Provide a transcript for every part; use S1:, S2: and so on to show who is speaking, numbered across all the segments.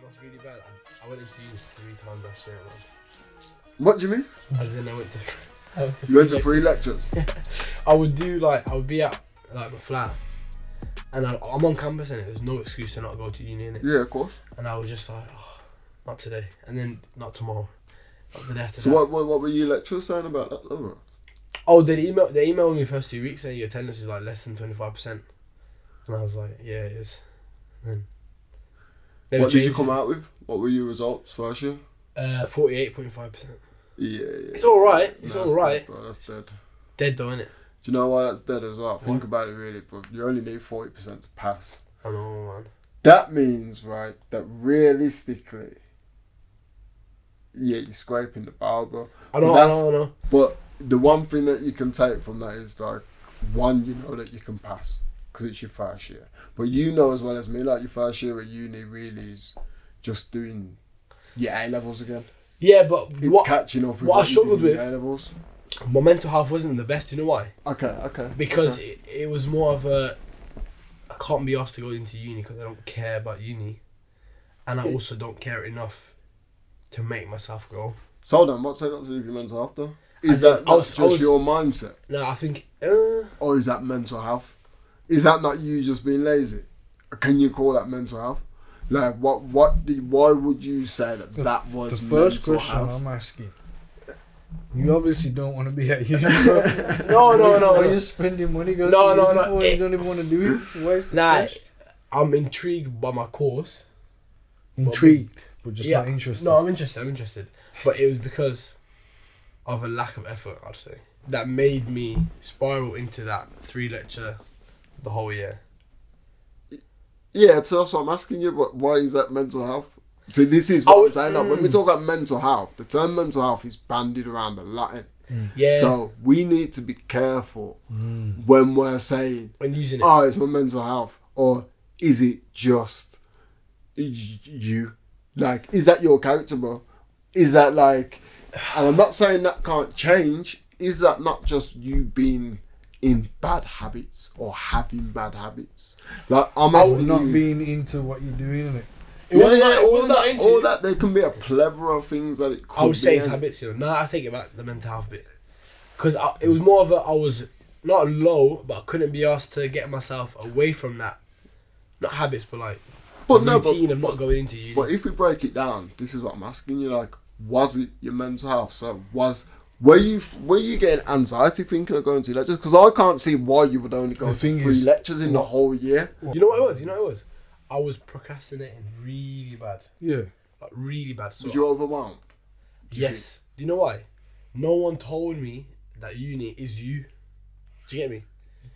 S1: what's really bad? I went into uni 3 times last year, man.
S2: What do you mean?
S1: As in, I went to
S2: You went to 3 lectures?
S1: I would be at like my flat, and I'm on campus, and there's no excuse to not go to uni, innit?
S2: Yeah, of course.
S1: And I was just like, oh, not today, and then not tomorrow, not the day after.
S2: So
S1: that.
S2: what were your lecturers saying about that? Though?
S1: Oh, they emailed me first 2 weeks saying your attendance is like less than 25%, and I was like, yeah, it is. And then
S2: What did you come out with? What were your results first year?
S1: 48.5%.
S2: Yeah.
S1: It's all right. It's all right.
S2: Dead, bro. That's dead.
S1: Dead though, innit?
S2: Do you know why that's dead as well? Think about it really, bro. You only need 40% to pass.
S1: I know, man.
S2: That means, right, that realistically, yeah, you're scraping the barrel, bro.
S1: I know.
S2: But the one thing that you can take from that is, like, one, you know that you can pass because it's your first year. But you know as well as me, like, your first year at uni really is just doing your A-levels again.
S1: Yeah, but
S2: it's catching up with
S1: what I struggled with,
S2: A-levels.
S1: My mental health wasn't the best. Do you know why?
S2: Okay.
S1: Because it was more of a, I can't be asked to go into uni because I don't care about uni, and I also don't care enough to make myself grow.
S2: So hold on, what's that got to do with your mental health though? Is that just your mindset?
S1: No, I think.
S2: Or is that mental health? Is that not you just being lazy? Can you call that mental health? Like why would you say that was
S3: the first
S2: mental
S3: question
S2: health?
S3: I'm asking? You obviously don't want to be at uni.
S1: No.
S3: You're spending money going
S1: No.
S3: You don't even want to do it. Why is
S1: I'm intrigued by my course.
S3: Intrigued, but just not interested.
S1: No, I'm interested. But it was because of a lack of effort, I'd say, that made me spiral into that 3 lecture the whole year.
S2: Yeah, so that's what I'm asking you. But why is that mental health? See, this is what I'm saying. Like, when we talk about mental health, the term mental health is bandied around a lot.
S1: Yeah.
S2: So we need to be careful when we're saying,
S1: when using it.
S2: Oh, it's my mental health, or is it just you? Like, is that your character, bro? Is that like? And I'm not saying that can't change. Is that not just you being in bad habits or having bad habits? Like, I'm asking
S3: not
S2: you,
S3: being into what you're doing, innit?
S1: It wasn't like
S2: all that. There can be a plethora of things that it could be.
S1: I would say it's habits, you know. No, I think about the mental health bit. Because it was more of I was not low, but I couldn't be asked to get myself away from that. Not habits, but like routine of not going into uni.
S2: But if we break it down, this is what I'm asking you, like, was it your mental health? So were you getting anxiety thinking of going to lectures? Because I can't see why you would only go to 3 lectures in the whole year.
S1: You know what it was? I was procrastinating really bad.
S3: Yeah.
S1: Like, really bad. So
S2: Were you overwhelmed?
S1: Yes. Do you know why? No one told me that uni is you. Do you get me?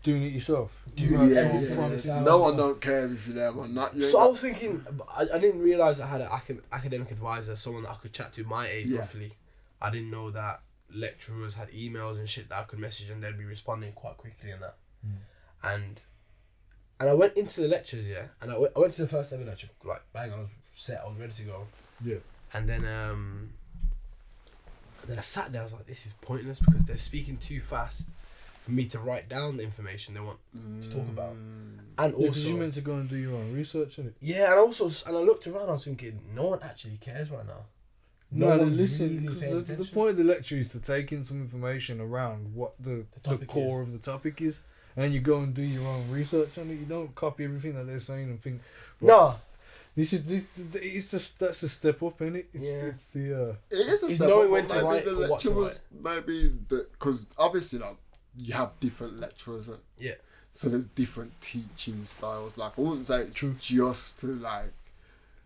S3: Doing it yourself.
S2: No one don't care if you're there, man.
S1: So I was thinking, I didn't realise I had an academic advisor, someone that I could chat to my age roughly. I didn't know that lecturers had emails and shit that I could message and they'd be responding quite quickly and that. And I went into the lectures, and I went to the first ever lecture, like, bang, I was set, I was ready to go.
S3: Yeah.
S1: And then I sat there, I was like, this is pointless because they're speaking too fast for me to write down the information they want to talk about. And also,
S3: you meant to go and do your own research, innit?
S1: Yeah, and I looked around, I was thinking, no one actually cares right now.
S3: No, listen, really the point of the lecture is to take in some information around what the core of the topic is, and then you go and do your own research on it. You don't copy everything that they're saying and think,
S1: no,
S3: that's a step up, innit?
S2: It is a
S1: it's
S2: step
S1: knowing
S2: up.
S1: when to write
S2: the
S1: or what to
S2: lecturers, maybe because obviously, like, you have different lecturers.
S1: Yeah.
S2: So there's different teaching styles. Like, I wouldn't say it's just to like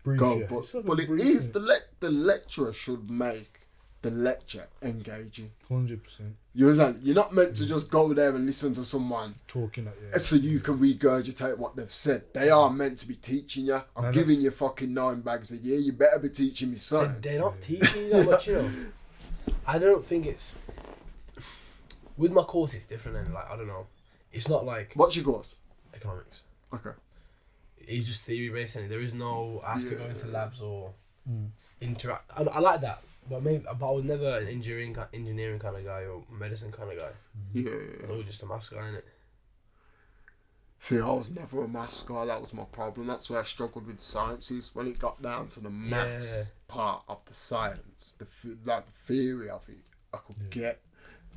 S3: brief,
S2: go, but it is the lecturer should make the lecture engaging.
S3: 100%.
S2: You understand? You're not meant to just go there and listen to someone
S3: talking at you,
S2: so you can regurgitate what they've said. They are meant to be teaching you. I'm giving you fucking 9 bags a year. You better be teaching me something.
S1: They're not teaching you that much, you know. I don't think it's with my course. It's different, and like, I don't know. It's not like,
S2: what's your course?
S1: Economics.
S2: Okay.
S1: It's just theory based, and there is no I have to go into labs or interact. I like that, but I was never an engineering kind of guy or medicine kind of guy.
S2: Yeah.
S1: I was just a maths guy, innit?
S2: See, I was never a maths guy. That was my problem. That's where I struggled with sciences. When it got down to the maths part of the science, the theory of it, I could get.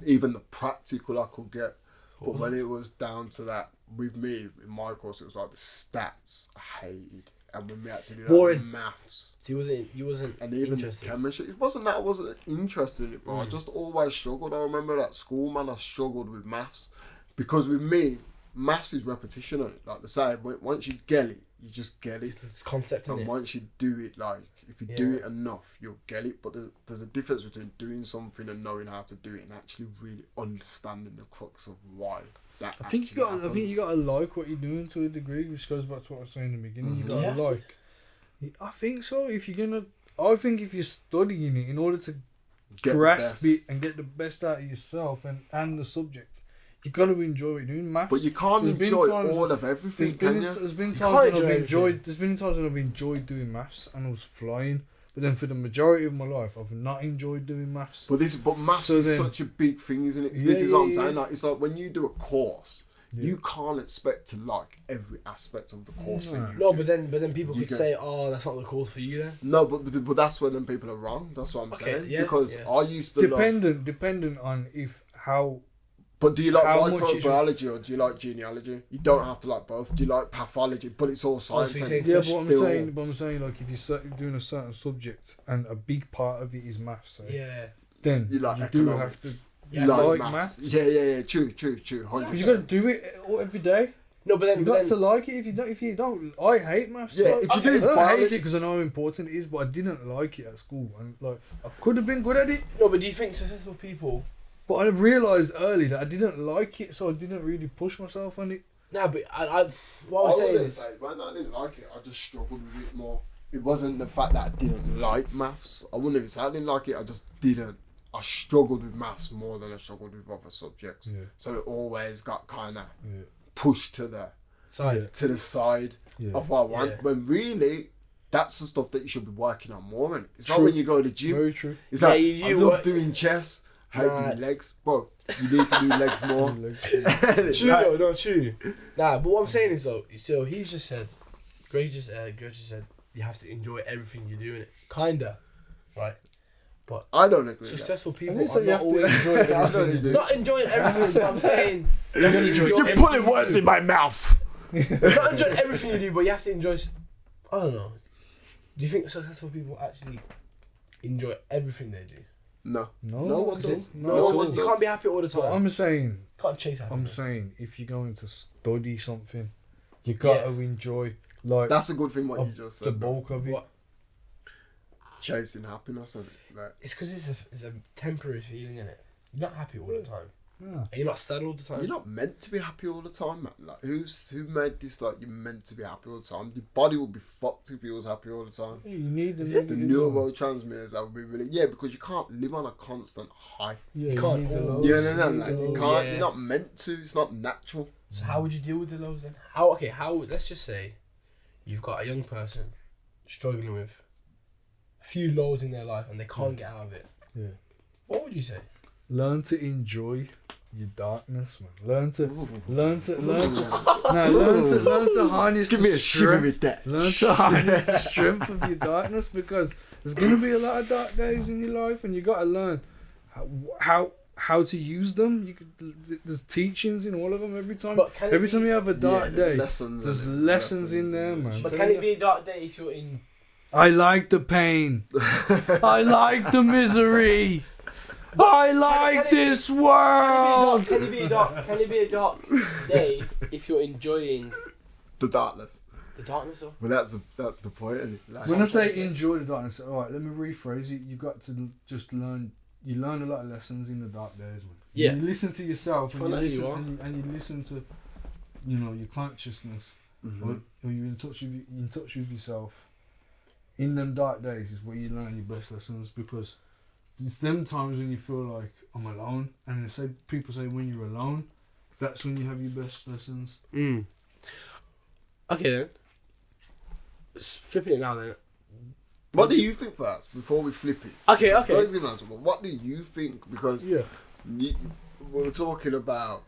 S2: Even the practical, I could get. But when it was down to that, with me, in my course, it was like the stats I hated. And when we had to do that maths.
S1: So you wasn't
S2: and even
S1: interested.
S2: Chemistry. It wasn't that I wasn't interested in it, bro. I just always struggled. I remember at school, man, I struggled with maths. Because with me, maths is repetition on it. Like they say, once you get it, you just get it.
S1: It's concept,
S2: and
S1: innit?
S2: once you do it, like, if you do it enough, you'll get it. But there's a difference between doing something and knowing how to do it and actually really understanding the crux of why that
S3: I think you gotta like what you're doing to a degree, which goes back to what I was saying in the beginning. You gotta like. I think so. If you're studying it in order to grasp it and get the best out of yourself and the subject, you got to enjoy what you're doing. Maths.
S2: But you can't enjoy all of everything, can you?
S3: There's been times when I've enjoyed doing maths and I was flying. But then for the majority of my life, I've not enjoyed doing maths.
S2: But maths is such a big thing, isn't it? This is what I'm saying. Like, it's like when you do a course, you can't expect to like every aspect of the course.
S1: But then people could say, "Oh, that's not the course for you." Then
S2: no, but that's where then people are wrong. That's what I'm saying. Because I used to
S3: dependent on how.
S2: But do you like microbiology or do you like genealogy? You don't have to like both. Do you like pathology? But it's all science.
S3: But I'm saying, like, if you're doing a certain subject and a big part of it is maths, then you do have to. You like maths.
S2: Yeah. True. 100%.
S3: You got to do it every day.
S1: No, but then
S3: you got to like it. If you don't, I hate maths.
S2: Yeah, if you do,
S3: I hate it because I know how important it is, but I didn't like it at school, and like I could have been good at it.
S1: No, but do you think successful people?
S3: But I realised early that I didn't like it, so I didn't really push myself on it.
S1: Nah, but what I was saying is,
S2: man, I didn't like it. I just struggled with it more. It wasn't the fact that I didn't like maths. I wouldn't even say I didn't like it. I just didn't. I struggled with maths more than I struggled with other subjects. Yeah. So it always got kind of pushed to the side of what I want.
S3: Yeah.
S2: When really, that's the stuff that you should be working on more. And it's not when you go to the gym.
S3: Very true.
S2: It's like, I love doing chess. Hate my legs. Bro, you need to do legs more.
S1: True. Nah, but what I'm saying is though, so he's just said, Greg just said, you have to enjoy everything you do in it. Kinda. Right? But
S2: I don't agree.
S1: Successful people
S3: are not always enjoying everything you do.
S1: Not enjoying everything, but I'm saying you have to enjoy.
S2: You're putting words in my mouth.
S1: Not enjoy everything you do, but you have to enjoy. I don't know. Do you think successful people actually enjoy everything they do?
S2: No one does.
S1: You can't be happy all the time.
S3: I'm saying.
S1: Can't chase happiness.
S3: I'm saying if you're going to study something, you gotta enjoy. Like
S2: that's a good thing. What you just said.
S3: The bulk of it.
S1: What?
S2: Chasing happiness and like.
S1: It's because it's a temporary feeling, isn't it? You're not happy all the time.
S3: Yeah.
S1: And you're not sad all the time.
S2: You're not meant to be happy all the time, man. Like who made this? Like you're meant to be happy all the time. Your body would be fucked if you was happy all the time.
S3: You need the
S2: neurotransmitters that would be really because you can't live on a constant high.
S3: Yeah,
S1: you can't.
S2: You can't. You're not meant to. It's not natural.
S1: So how would you deal with the lows then? How? Let's just say you've got a young person struggling with a few lows in their life and they can't get out of it.
S3: Yeah.
S1: What would you say?
S3: Learn to enjoy your darkness, man. Learn to harness.
S2: Give me a shiver with that.
S3: Learn to harness the strength of your darkness, because there's gonna be a lot of dark days in your life, and you gotta learn how to use them. There's teachings in all of them every time. Every time you have a dark day, there's lessons in there, man.
S1: But can it be a dark day if you're in?
S3: I like the pain. I like the misery. I like this world.
S1: Can it be a dark day if you're enjoying
S2: the darkness?
S1: The darkness, though.
S2: Well, that's the point. Isn't it? Like,
S3: when I say enjoy the darkness, all right, let me rephrase it. You got to just learn. You learn a lot of lessons in the dark days, man.
S1: Yeah.
S3: You listen to yourself and you listen to, your consciousness, or you're in touch with yourself. In them dark days is where you learn your best lessons, because it's them times when you feel like I'm alone, and people say when you're alone, that's when you have your best lessons.
S1: Okay then. Flipping it now then.
S2: What do you think first before we flip it?
S1: Okay.
S2: What do you think? Because we're talking about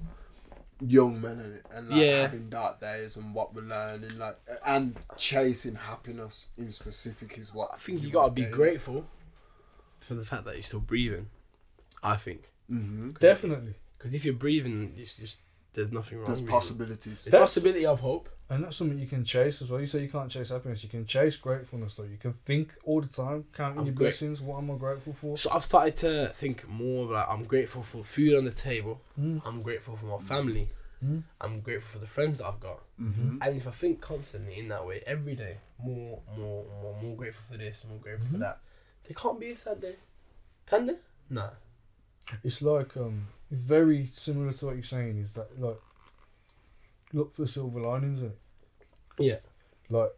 S2: young men in it, and like
S1: Yeah.
S2: having dark days and what we're learning, like, and chasing happiness in specific is what
S1: I think you
S2: was
S1: gotta be
S2: getting at.
S1: grateful for the fact that you're still breathing. I think.
S2: Mm-hmm.
S3: Definitely.
S1: Because if you're breathing, it's just there's nothing wrong.
S2: There's
S1: really.
S2: possibilities.
S1: There's
S3: That's-
S1: possibility of hope.
S3: And that's something you can chase as well. You say you can't chase happiness. You can chase gratefulness, though. You can think all the time, counting
S1: I'm
S3: your
S1: great.
S3: blessings. What am I grateful for?
S1: So I've started to think more of like I'm grateful for food on the table.
S3: Mm.
S1: I'm grateful for my family.
S3: Mm.
S1: I'm grateful for the friends that I've got.
S2: Mm-hmm.
S1: And if I think constantly in that way, every day, more grateful for this, more grateful for that, there can't be a sad day. Can there? Nah.
S3: It's like very similar to what you're saying. Is that like look for silver linings in it.
S1: Yeah.
S3: Like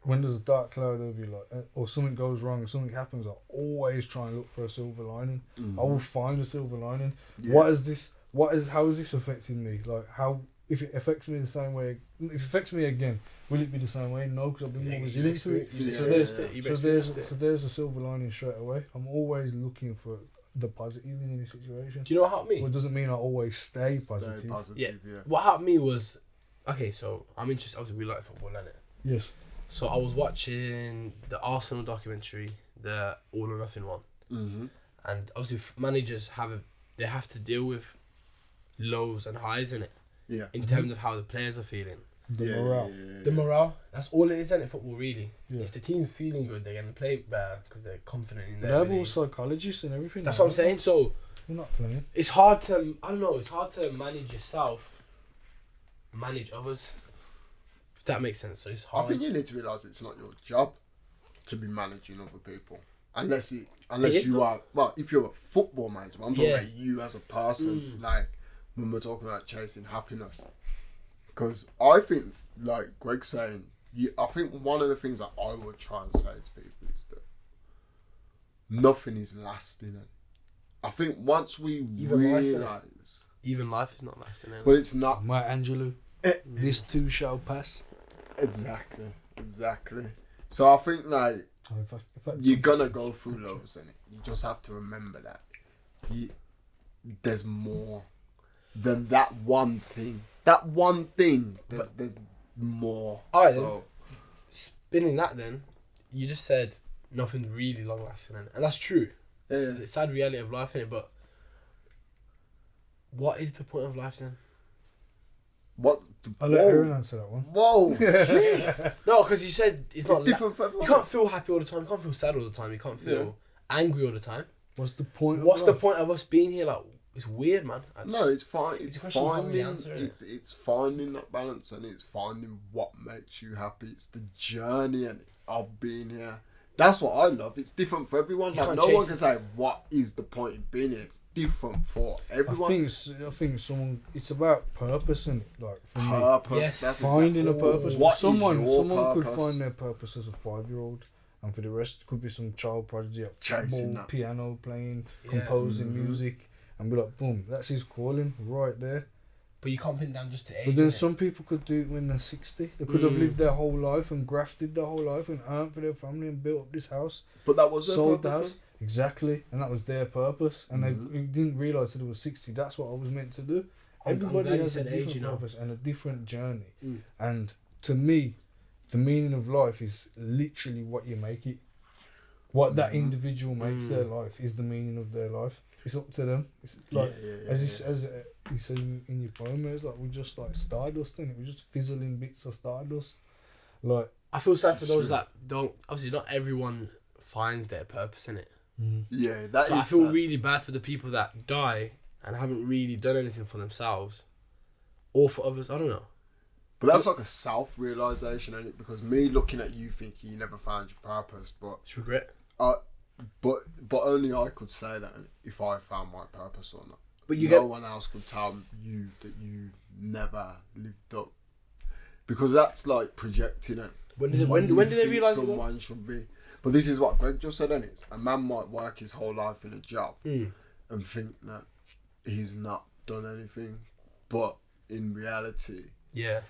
S3: when there's a dark cloud over you, like or something goes wrong, or something happens, I always try and look for a silver lining.
S2: Mm-hmm.
S3: I will find a silver lining.
S2: Yeah.
S3: How is this affecting me? Like how if it affects me the same way, if it affects me again, will it be the same way? No, because I've been more resilient to it.
S1: You
S3: So
S1: experienced it.
S3: So there's a silver lining straight away. I'm always looking for the positive in any situation.
S1: Do you know what helped me?
S3: Well, it doesn't mean I always stay positive.
S2: Stay positive, yeah.
S1: What helped me was, okay, so I'm interested. Obviously, we like football, innit?
S3: Yes.
S1: So I was watching the Arsenal documentary, the All or Nothing one,
S2: Mm-hmm.
S1: and obviously managers they have to deal with lows and highs in it,
S2: Yeah.
S1: in terms of how the players are feeling.
S3: The
S2: Yeah,
S3: morale.
S2: yeah.
S1: The morale, that's all it is, isn't it? Football, really.
S3: Yeah.
S1: If the team's feeling good, they're gonna play better because they're confident in
S3: They
S1: their
S3: have all
S1: abilities.
S3: psychologists and everything.
S1: That's
S3: now,
S1: what I'm saying. So
S3: You're not playing.
S1: it's hard to, I don't know, it's hard to manage yourself, manage others. If that makes sense. So it's
S2: I
S1: hard.
S2: think you need to realise it's not your job to be managing other people. Unless
S1: It
S2: you
S1: is,
S2: are, well, if you're a football manager, I'm talking
S1: Yeah.
S2: about you as a person, like, when we're talking about chasing happiness. Because I think, like Greg's saying, I think one of the things that I would try and say to people is that nothing is lasting. I think once we
S1: Even life, innit?
S2: realise,
S1: Even life is not lasting. Innit?
S2: but it's not
S3: My Angelou. This too shall pass.
S2: exactly. So I think, like,
S3: Oh, in fact,
S2: you're gonna go through lows, and you just have to remember that there's more than that one thing. That one thing, there's more.
S1: Alright,
S2: so
S1: Spinning that, then you just said nothing's really long lasting, and that's true. It's the sad reality of life, innit? But what is the point of life then?
S2: what?
S3: I'll let Aaron answer that one.
S2: Whoa! Jeez.
S1: No, because you said it's not
S2: different for
S1: You
S2: everyone.
S1: can't feel happy all the time. You can't feel sad all the time. You can't feel angry all the time.
S3: What's the point?
S1: What's
S3: of
S1: the
S3: life?
S1: point of us being here? Like, it's weird, man.
S2: No, it's fine.
S1: It's
S2: It's
S1: a question you can't really
S2: finding.
S1: answer, innit?
S2: It's finding that balance, and it's finding what makes you happy. It's the journey and of being here. That's what I love. It's different for everyone.
S1: You
S2: Like,
S1: can't
S2: no one
S1: chase
S2: can say what is the point in being here. It's different for everyone.
S3: I think someone. It's about purpose, and like for me,
S2: Purpose.
S1: Yes.
S2: That's
S3: finding a
S2: exactly-
S3: purpose.
S2: What is
S3: Someone
S2: your
S3: could
S2: purpose?
S3: find their purpose as a 5-year-old, and for the rest, it could be some child prodigy at
S2: Chasing
S3: football,
S2: that.
S3: piano playing,
S1: Yeah.
S3: composing
S2: Mhm.
S3: music, and be like, boom, that's his calling right there.
S1: But you can't pin down just to age.
S3: But then
S1: innit?
S3: some people could do it when they're 60. They could have lived their whole life and grafted their whole life and earned for their family and built up this house,
S2: But that was their
S3: sold the
S2: purpose.
S3: house. Exactly, and that was their purpose. And they didn't realise that it was 60. That's what I was meant to do.
S1: I'm
S3: Everybody
S1: glad you
S3: has a
S1: said age,
S3: different
S1: you know.
S3: purpose and a different journey.
S1: Mm.
S3: And to me, the meaning of life is literally what you make it. What that individual makes their life is the meaning of their life. It's up to them. It's like as you say in your poem, it's like we're just like stardust, and we're just fizzling bits of stardust. Like
S1: I feel sad for
S2: It's
S1: those
S2: true.
S1: that don't. Obviously, not everyone finds their purpose in it.
S2: Yeah, that is.
S1: So I feel
S2: sad.
S1: really bad for the people that die and haven't really done anything for themselves or for others. I don't know.
S2: But that's like a self-realization, isn't it? Because me looking at you thinking you never found your purpose, but
S1: It's regret.
S2: but only I could say that if I found my purpose or not.
S1: But you
S2: no
S1: get
S2: one else could tell you that you never lived up, because that's like projecting it.
S1: when did
S2: What
S1: when
S2: you
S1: did they
S2: think
S1: realise?
S2: someone should be? But this is what Greg just said, isn't it? A man might work his whole life in a job and think that he's not done anything, but in reality,
S1: Yeah.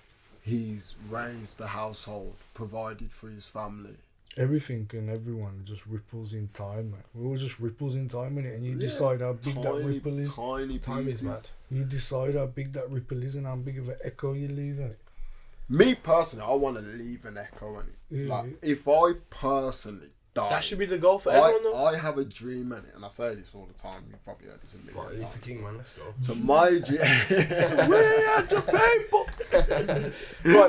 S2: he's raised a household, provided for his family.
S3: Everything and everyone just ripples in time, man. We're all just ripples in time, innit? And you decide how big that ripple is.
S2: Tiny
S1: Time is mad.
S3: You decide how big that ripple is and how big of an echo you leave, innit?
S2: Me personally, I want to leave an echo, innit?
S3: Yeah.
S2: Like, if I personally die,
S1: That should be the goal for everyone, though.
S2: I have a dream, innit? And I say this all the time. You probably heard this a million
S1: Martin Luther
S2: times.
S1: King, man, let's go.
S2: So my dream.
S3: We are the people.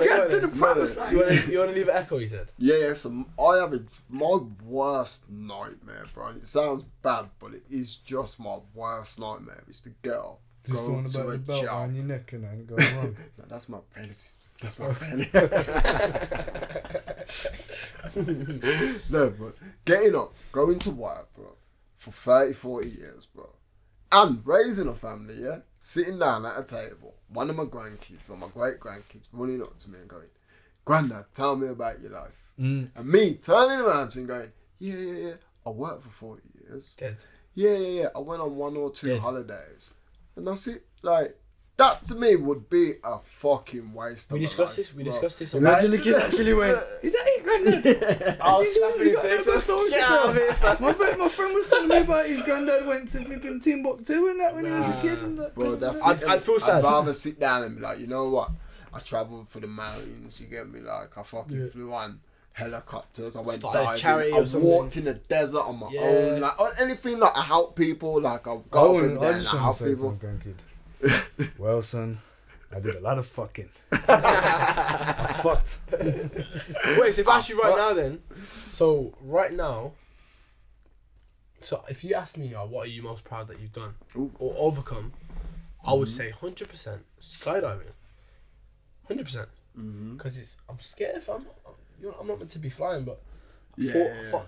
S3: Get to the promised
S1: So
S3: land.
S1: you want to leave an echo, you said?
S2: Yeah, so I have my worst nightmare, bro. It sounds bad, but it is just my worst nightmare. Is to get up,
S3: Just the
S2: go
S3: one
S2: to
S3: about
S2: a
S3: the belt
S2: job.
S3: around your neck and then go wrong.
S2: No, that's my fantasy. That's my fantasy. No, but getting up, going to work, bro, for 30, 40 years, bro, and raising a family, yeah, sitting down at a table, one of my grandkids or my great grandkids running up to me and going, "Granddad, tell me about your life." And me turning around to him going, yeah, I worked for 40 years.
S1: Dead.
S2: Yeah, I went on 1 or 2
S1: Dead.
S2: holidays. And that's it. Like, that to me would be a fucking waste
S1: We
S2: of
S1: discussed
S2: a
S1: this.
S2: life,
S1: We
S2: bro.
S1: discussed this.
S3: Imagine the kid actually went, "Is that it, granddad?"
S1: I was slapping his face. Get out of here, fam.
S3: My friend was telling me about his granddad went to flipping Timbuktu and that when he was a kid. And that,
S2: Bro, that's
S1: I'd
S2: it.
S1: feel sad.
S2: I'd rather sit down and be like, you know what? I travelled for the mountains, you get me? Like, I fucking flew on helicopters, I went
S1: Started a
S2: diving,
S1: charity
S2: I
S1: or something.
S2: walked in the desert on my own, like, or anything, like, I help people, like, I'll go up in there
S3: I
S2: and
S3: just
S2: I
S3: want
S2: help
S3: to say to
S2: people.
S3: my grandkid, well, son, I did a lot of fucking. I fucked.
S1: Wait, so if I ask you right now then, so right now, so if you ask me, what are you most proud that you've done
S2: Ooh.
S1: or overcome, I would say 100% skydiving. 100%. Because I'm scared if I'm not meant to be flying, but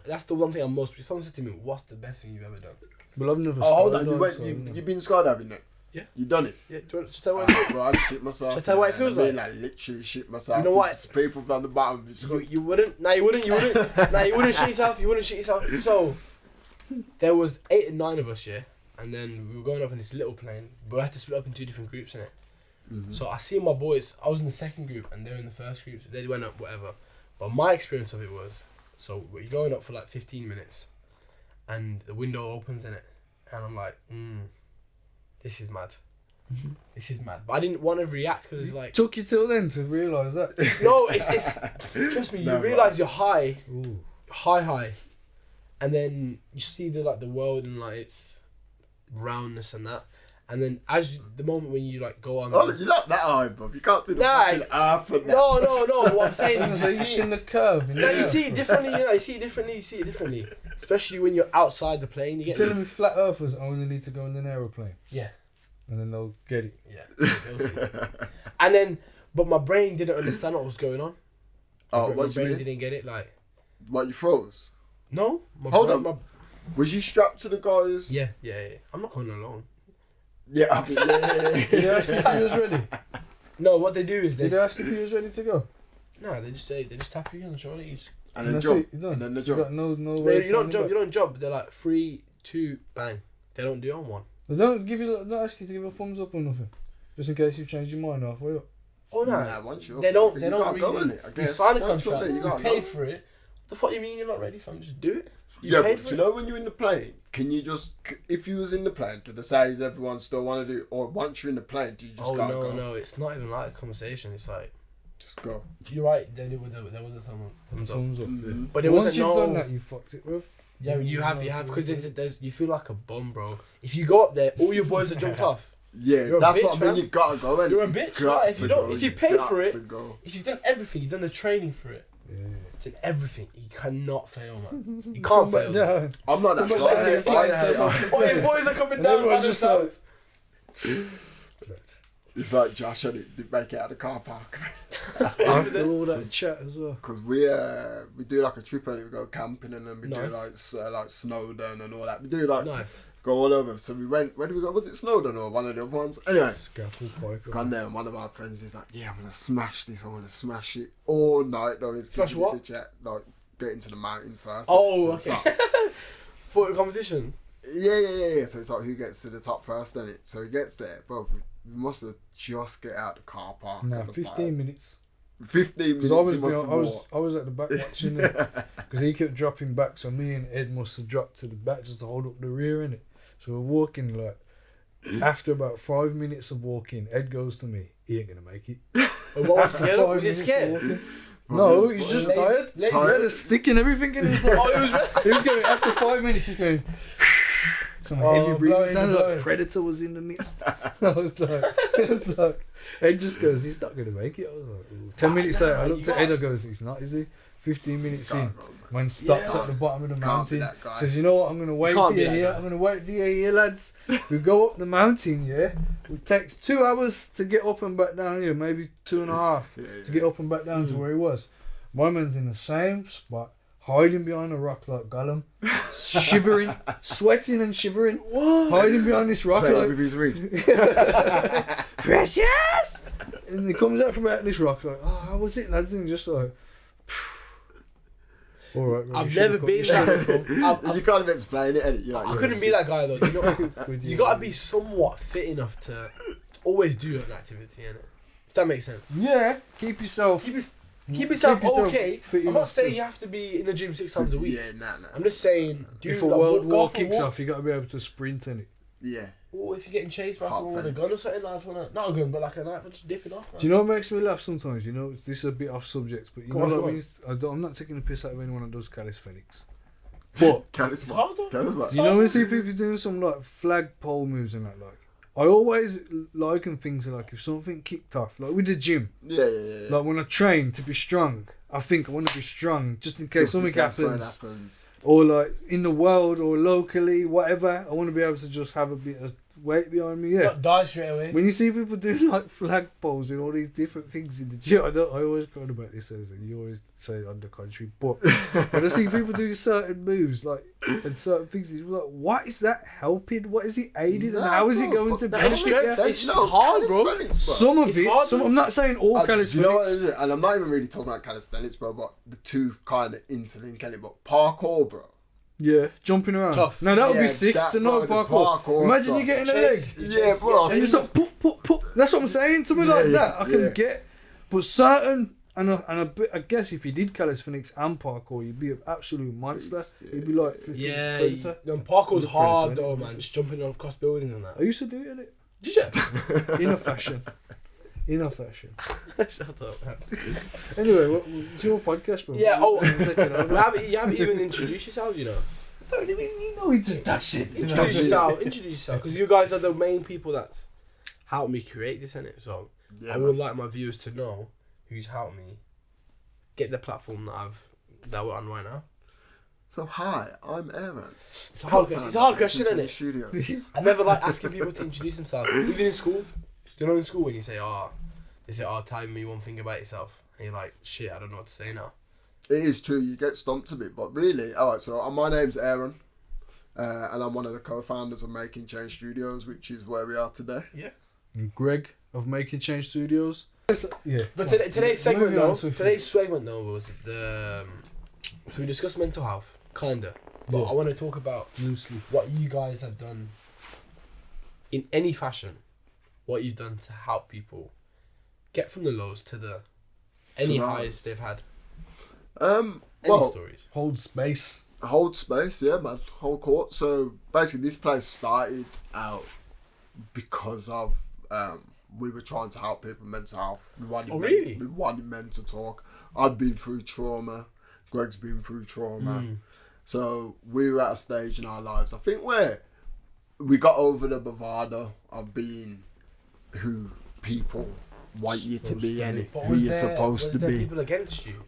S1: that's the one thing I'm most. If someone said to me, "What's the best thing you've ever done?"
S3: Well, I've never.
S2: Oh, hold on,
S3: skydived,
S2: you been skydiving then?
S1: Yeah.
S2: You done it?
S1: Yeah, do you want to tell what it feels?
S2: Bro, I'd shit myself.
S1: Shall I tell you what it feels
S2: I mean,
S1: like?
S2: literally shit myself.
S1: You know what?
S2: People from the bottom.
S1: You wouldn't. Nah, you wouldn't. Nah, you wouldn't shit yourself. You wouldn't shit yourself. So there was 8 and 9 of us, yeah, and then we were going up in this little plane. But we had to split up in 2 different groups, innit? So I see my boys. I was in the second group, and they were in the first group. So they went up, whatever. But my experience of it was, so we're going up for like 15 minutes, and the window opens, innit? And I'm like, this is mad. This is mad. But I didn't want to react because it's like...
S3: Took you till then to realise that.
S1: No, it's trust me, you realise you're high.
S3: Ooh.
S1: High. And then you see the world and like its roundness and that. And then the moment when you like go on...
S2: Oh, you're not that high, bro. You can't do the
S1: Nah,
S2: fucking earth and that.
S1: No. What I'm saying is
S3: So you've seen the curve.
S1: you see it differently, You see it differently. Especially when you're outside the plane. You
S3: You're
S1: get
S3: telling me flat earthers only need to go in an aeroplane.
S1: Yeah.
S3: And then they'll get it.
S1: Yeah. They'll see. And then, but my brain didn't understand what was going on.
S2: Oh,
S1: My
S2: what do you
S1: brain
S2: mean?
S1: didn't get it. Like,
S2: What, you froze?
S1: no.
S2: Hold on. Was you strapped to the guys?
S1: Yeah. I'm not going alone.
S2: Yeah, I mean, yeah.
S3: Did they ask you if you was ready?
S1: No, what they do is
S3: Did they ask if you was ready to go?
S1: no, they just tap you on the shoulder. You just,
S2: And then
S3: that's
S2: jump.
S3: it, you're done.
S2: And then the
S3: You
S2: jump.
S3: got no
S1: no,
S3: way.
S1: you don't jump. You don't jump. They're like 3, 2, bang. They don't do it on one.
S3: They don't ask you to give a thumbs up or nothing. Just in case you've changed your mind halfway up.
S1: Oh no,
S2: Nah, once you're
S1: they don't.
S2: you
S1: They don't
S2: gotta go
S1: really.
S2: in it, I
S1: You
S2: guess.
S1: sign a
S2: Once you're
S1: contract.
S2: there, you
S1: You
S2: gotta
S1: pay
S2: go.
S1: for it. The fuck you mean you're not ready, fam? Just do it. You
S2: Yeah,
S1: pay
S2: but
S1: for
S2: you
S1: it.
S2: know when you're in the plane, can you just, if you was in the plane, do the size everyone still want to do, or once you're in the plane, do you just gotta go?
S1: No, it's not even like a conversation. It's like,
S2: Just go.
S1: you're right. There was a thumbs up.
S2: Mm-hmm.
S1: But it
S3: Once
S1: wasn't
S3: you've
S1: no.
S3: done that, you fucked it, bro.
S1: Yeah, you have because there's you feel like a bum, bro. If you go up there, all your boys are jumped off.
S2: Yeah,
S1: You're a
S2: that's
S1: bitch,
S2: what I mean.
S1: fam.
S2: You gotta go. Innit?
S1: You're a bitch.
S2: You got
S1: Right? If you
S2: to
S1: don't,
S2: go,
S1: if you pay
S2: got
S1: for it,
S2: to go.
S1: if you've done everything, you've done the training for it.
S3: Yeah.
S1: It's in everything. You cannot fail, man. You
S3: Come
S1: can't
S3: back
S1: fail.
S3: down.
S2: I'm not that
S1: But
S2: guy.
S1: all your boys are coming
S3: And
S1: down.
S3: everyone's just like,
S2: It's like Josh and it make it out of the car park.
S3: after all that chat as well.
S2: Because we do like a trip and we go camping and then we
S1: Nice.
S2: do like Snowdon and all that. We do like
S1: Nice.
S2: go all over. So we went. Where did we go? Was it Snowdon or one of the other ones? Anyway,
S3: Scaffold pipe.
S2: gone there and one of our friends is like, "Yeah, I'm gonna smash this. I'm gonna smash it all night." Though he's
S1: Smash
S2: keeping it
S1: what?
S2: in the chat, like getting to the mountain first.
S1: Oh,
S2: to the
S1: okay.
S2: top.
S1: Photo competition.
S2: Yeah. So it's like who gets to the top first, then it. So he gets there, bro. We must have just get out the car park.
S3: Nah,
S2: and the
S3: 15 minutes.
S2: 15 minutes.
S3: I was at the back watching it because he kept dropping back. So me and Ed must have dropped to the back just to hold up the rear in it. So we're walking like. After about 5 minutes of walking, Ed goes to me. He ain't gonna make it.
S1: Was he scared?
S3: No, he's just tired. He had a stick and everything in his he was going after 5 minutes. He's going. Some heavy breathing. It sounded like Predator was in the midst. I was like, Ed just goes, he's not gonna make it. I was like, ooh. 10 minutes later, I looked at Ed. I goes, he's not, is he? 15 minutes in, man stops at the bottom of the mountain. Says, you know what? I'm gonna wait for you here. I'm gonna wait for you here, lads. We go up the mountain. Yeah, it takes 2 hours to get up and back down here. Maybe 2.5 to get up and back down to where he was. My man's in the same spot, hiding behind a rock like Gollum, shivering, sweating and shivering, hiding behind this rock like
S2: with his ring.
S3: Precious. And he comes out from out this rock like, oh, how was it, lads? And just like. All right,
S1: I've never been that.
S2: You can't even explain it. You're like,
S1: I couldn't be that guy though. You gotta be somewhat fit enough to always do an activity, innit? If that makes sense.
S3: Yeah, keep yourself
S1: okay. I'm not saying you have to be in the gym 6 times a week.
S2: Yeah, nah.
S1: I'm just saying,
S3: if a world war kicks off, you gotta be able to sprint in it.
S2: Yeah.
S1: Or if you're getting chased by someone with a gun or something, I just wanna not a gun, but like a knife, just dipping off. Man.
S3: Do you know what makes me laugh sometimes? You know, this is a bit off subject, but you know what I mean. I'm not taking the piss out of anyone that does calisthenics. But
S2: do
S3: you know when you see people doing some like flagpole moves and that, like I always liken things like if something kicked off, like with the gym.
S2: Yeah.
S3: Like when I train to be strong, I think I want to be strong just in case something happens. Or like in the world or locally, whatever. I want to be able to just have a bit of weight behind me. Yeah.
S1: Not die straight away.
S3: When you see people doing like flagpoles and all these different things in the gym, I always kind about this as you always say on the country, but when I see people doing certain moves like and certain things, it's like, what is that helping? What is it aiding? And how is it going to benefit?
S1: It's hard, bro.
S3: Some of it. I'm not saying all calisthenics.
S2: You know what, and I'm not even really talking about calisthenics, bro, but the two kind of interlink, but parkour, bro.
S3: Yeah, jumping around. Tough. No, that would be sick to know parkour. Imagine you getting a leg.
S2: Yeah, bro.
S3: And you just like, put. That's what I'm saying. Something like that I can get. But certain, I guess if you did calisthenics and parkour, you'd be an absolute monster. You'd be like Predator.
S1: Parkour's hard though, man. Just jumping across buildings and that.
S3: I used to do it.
S1: Did you?
S3: In a fashion.
S1: Shut up, man.
S3: Anyway, it's your podcast, bro.
S1: Yeah, you haven't even introduced yourself, you know.
S3: Don't even know into that shit.
S1: Introduce yourself, because you guys are the main people that's helped me create this, innit? So I would like my viewers to know who's helped me get the platform that we're on right now.
S2: So hi, I'm Aaron.
S1: It's a hard question, isn't it? I never like asking people to introduce themselves. Even in school. You know in school when you say, they say, tell me one thing about yourself. And you're like, shit, I don't know what to say now.
S2: It is true, you get stumped a bit, but really, alright, so my name's Aaron, and I'm one of the co-founders of Making Change Studios, which is where we are today.
S1: Yeah.
S3: And Greg of Making Change Studios. Yeah.
S1: But today's segment was so we discussed mental health, kinda. But I want to talk about
S3: loosely
S1: what you guys have done in any fashion. What you've done to help people get from the lows to any highs they've had. Any stories?
S3: Hold space,
S2: yeah, man. Hold court. So basically, this place started out because of we were trying to help people with mental health. We wanted men to talk. I've been through trauma. Greg's been through trauma. So we were at a stage in our lives, I think, where we got over the bravado of being who people want you to be and who you're supposed to be.
S1: People against you?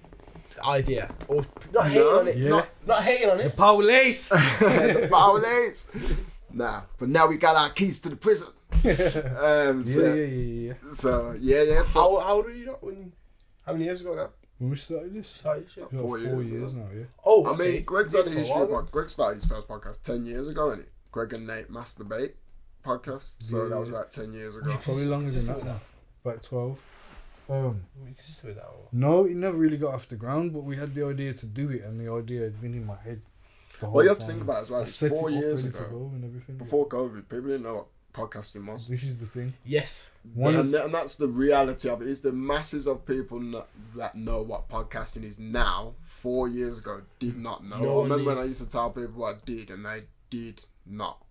S1: The idea. Or not hating on it. Yeah. Not hating on it.
S3: The police.
S2: The police. Nah, but now we got our keys to the prison.
S3: Yeah.
S2: So, yeah.
S1: How old were you how many years ago now?
S3: When we started this?
S2: 4
S3: years now, yeah.
S1: Oh,
S2: I mean, Greg's had a history of Greg started his first podcast 10 years ago, innit? Greg and Nate Masturbate podcast, so that was about 10 years ago.
S3: Probably longer than that now. About 12.
S1: We consistent with that? Or?
S3: No, it never really got off the ground, but we had the idea to do it, and the idea had been in my head.
S2: Well, you have to think about it as well. It's 4 years ago.
S3: And everything,
S2: before COVID, people didn't know what podcasting was.
S3: This is the thing.
S1: Yes.
S2: And that's the reality of it, is the masses of people that know what podcasting is now, 4 years ago, did not know. I remember when I used to tell people what I did, and they did not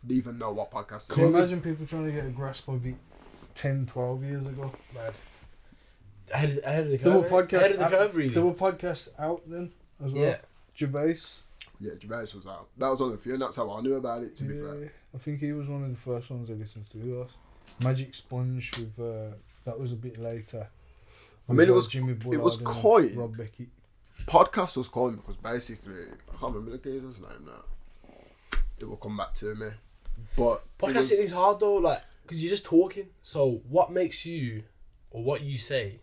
S2: even know what podcasting
S3: Can you
S2: was.
S3: imagine people trying to get a grasp of it 10, 12 years ago?
S1: Mad. Ahead of the curve.
S3: There were podcasts
S1: Ahead of the curve, really.
S3: There were podcasts out then as well.
S1: Yeah.
S3: Gervais.
S2: Yeah, Gervais was out. That was one of the few, and that's how I knew about it, to be fair.
S3: I think he was one of the first ones I listened to. Magic Sponge with that was a bit later.
S2: I mean, it was
S3: Jimmy Bullard and
S2: quite.
S3: Rob Beckett.
S2: Podcast was coined because basically, I can't remember the geezer's name now. It will come back to me. But
S1: podcasting is hard though, like, because you're just talking. So what makes you, or what you say,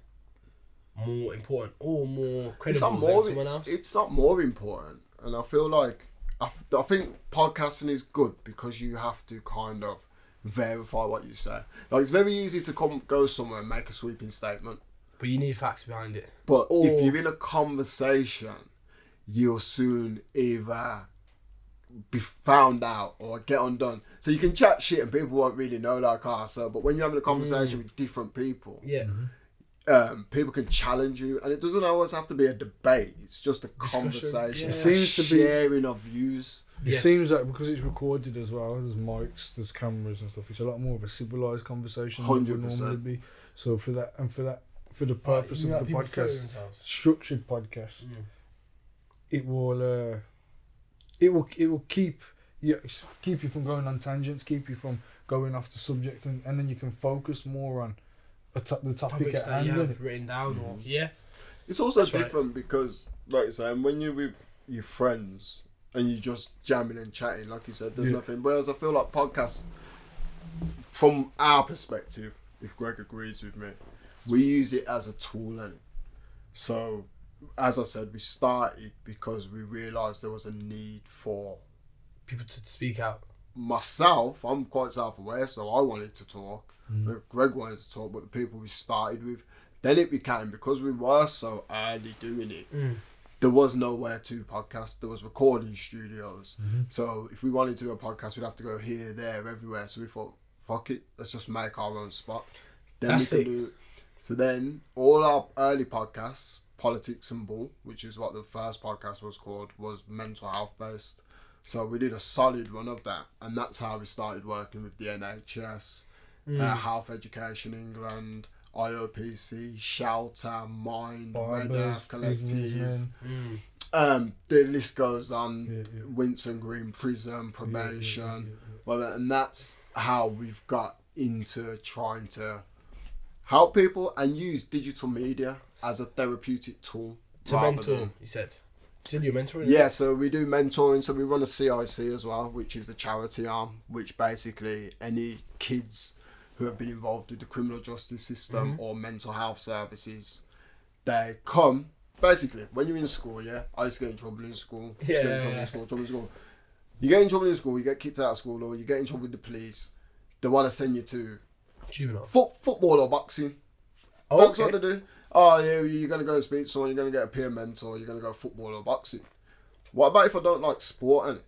S1: more important or more credible than someone else?
S2: It's not more important, and I feel like I think podcasting is good because you have to kind of verify what you say. Like, it's very easy to go somewhere and make a sweeping statement,
S1: but you need facts behind it.
S2: But if you're in a conversation, you'll soon either be found out or get undone. So you can chat shit and people won't really know, like, but when you're having a conversation with different people, people can challenge you, and it doesn't always have to be a debate. It's just a conversation.
S3: It seems to be
S2: sharing of views.
S3: It seems like because it's recorded as well, there's mics, there's cameras and stuff. It's a lot more of a civilised conversation than it would normally be. So for the purpose of the podcast, structured podcast, it will keep you from going on tangents, keep you from going off the subject, and then you can focus more on the topic at hand.
S1: You have written down, or
S2: it's also different because, like you say, when you're with your friends and you're just jamming and chatting, like you said, there's nothing. Whereas I feel like podcasts, from our perspective, if Greg agrees with me, we use it as a tool. And so, as I said, we started because we realised there was a need for
S1: people to speak out.
S2: Myself, I'm quite self-aware, so I wanted to talk. Greg wanted to talk, but the people we started with, then it became, because we were so early doing it, there was nowhere to podcast. There was recording studios. So if we wanted to do a podcast, we'd have to go here, there, everywhere. So we thought, fuck it, let's just make our own spot. Then we can do it. So then all our early podcasts, Politics and Bull, which is what the first podcast was called, was mental health based. So we did a solid run of that, and that's how we started working with the NHS, Health Education England, IOPC, Shelter, Mind, Red Earth Collective. The list goes on. Winson Green Prison, Probation, well, and that's how we've got into trying to help people and use digital media as a therapeutic tool.
S1: To mentor, you said. Did you mentoring?
S2: Yeah, so we do mentoring. So we run a CIC as well, which is a charity arm, which basically any kids who have been involved with the criminal justice system or mental health services, they come. Basically, when you're in school, I used to get in trouble in school. You get in trouble in school, you get kicked out of school, or you get in trouble with the police. They want to send you to
S1: juvenile
S2: football or boxing.
S1: Oh,
S2: that's what they do. Oh yeah, you're gonna go speak to someone, you're gonna get a peer mentor, you're gonna go football or boxing. What about if I don't like sport, innit?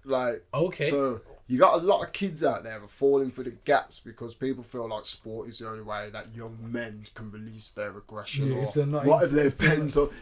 S2: Like, so you got a lot of kids out there falling through the gaps because people feel like sport is the only way that young men can release their aggression. Or if they're not what if they're pent up?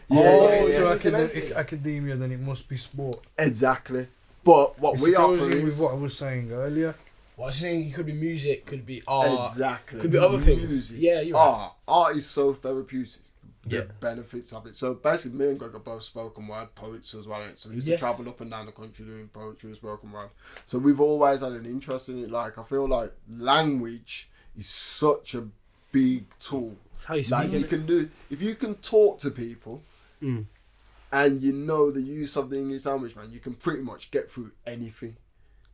S3: Academia, then it must be sport.
S2: Exactly. But what we offer is
S3: with what I was saying earlier.
S1: What I was saying, it could be music, could be art.
S2: Exactly.
S1: Could be other things. Yeah, you're right.
S2: Art is so therapeutic. The benefits of it. So basically, me and Greg are both spoken word poets as well. So we used to travel up and down the country doing poetry and spoken word. So we've always had an interest in it. Like, I feel like language is such a big tool.
S1: How you speak,
S2: like, you can do, if you can talk to people and you know the use of the English language, man, you can pretty much get through anything.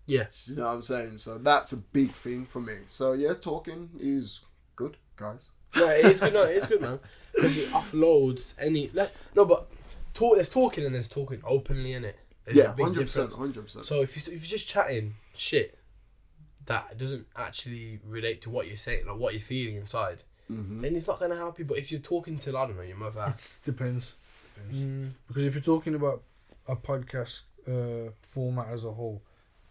S1: Yeah.
S2: You know what I'm saying? So that's a big thing for me. So yeah, talking is good, guys.
S1: No, it is good. No, it is good, man. Because it offloads any. There's talking and there's talking openly, innit?
S2: Yeah, 100%.
S1: So if you're just chatting shit that doesn't actually relate to what you're saying, like what you're feeling inside, then it's not gonna help you. But if you're talking to, I don't know, your mother,
S3: it depends. Because if you're talking about a podcast format as a whole,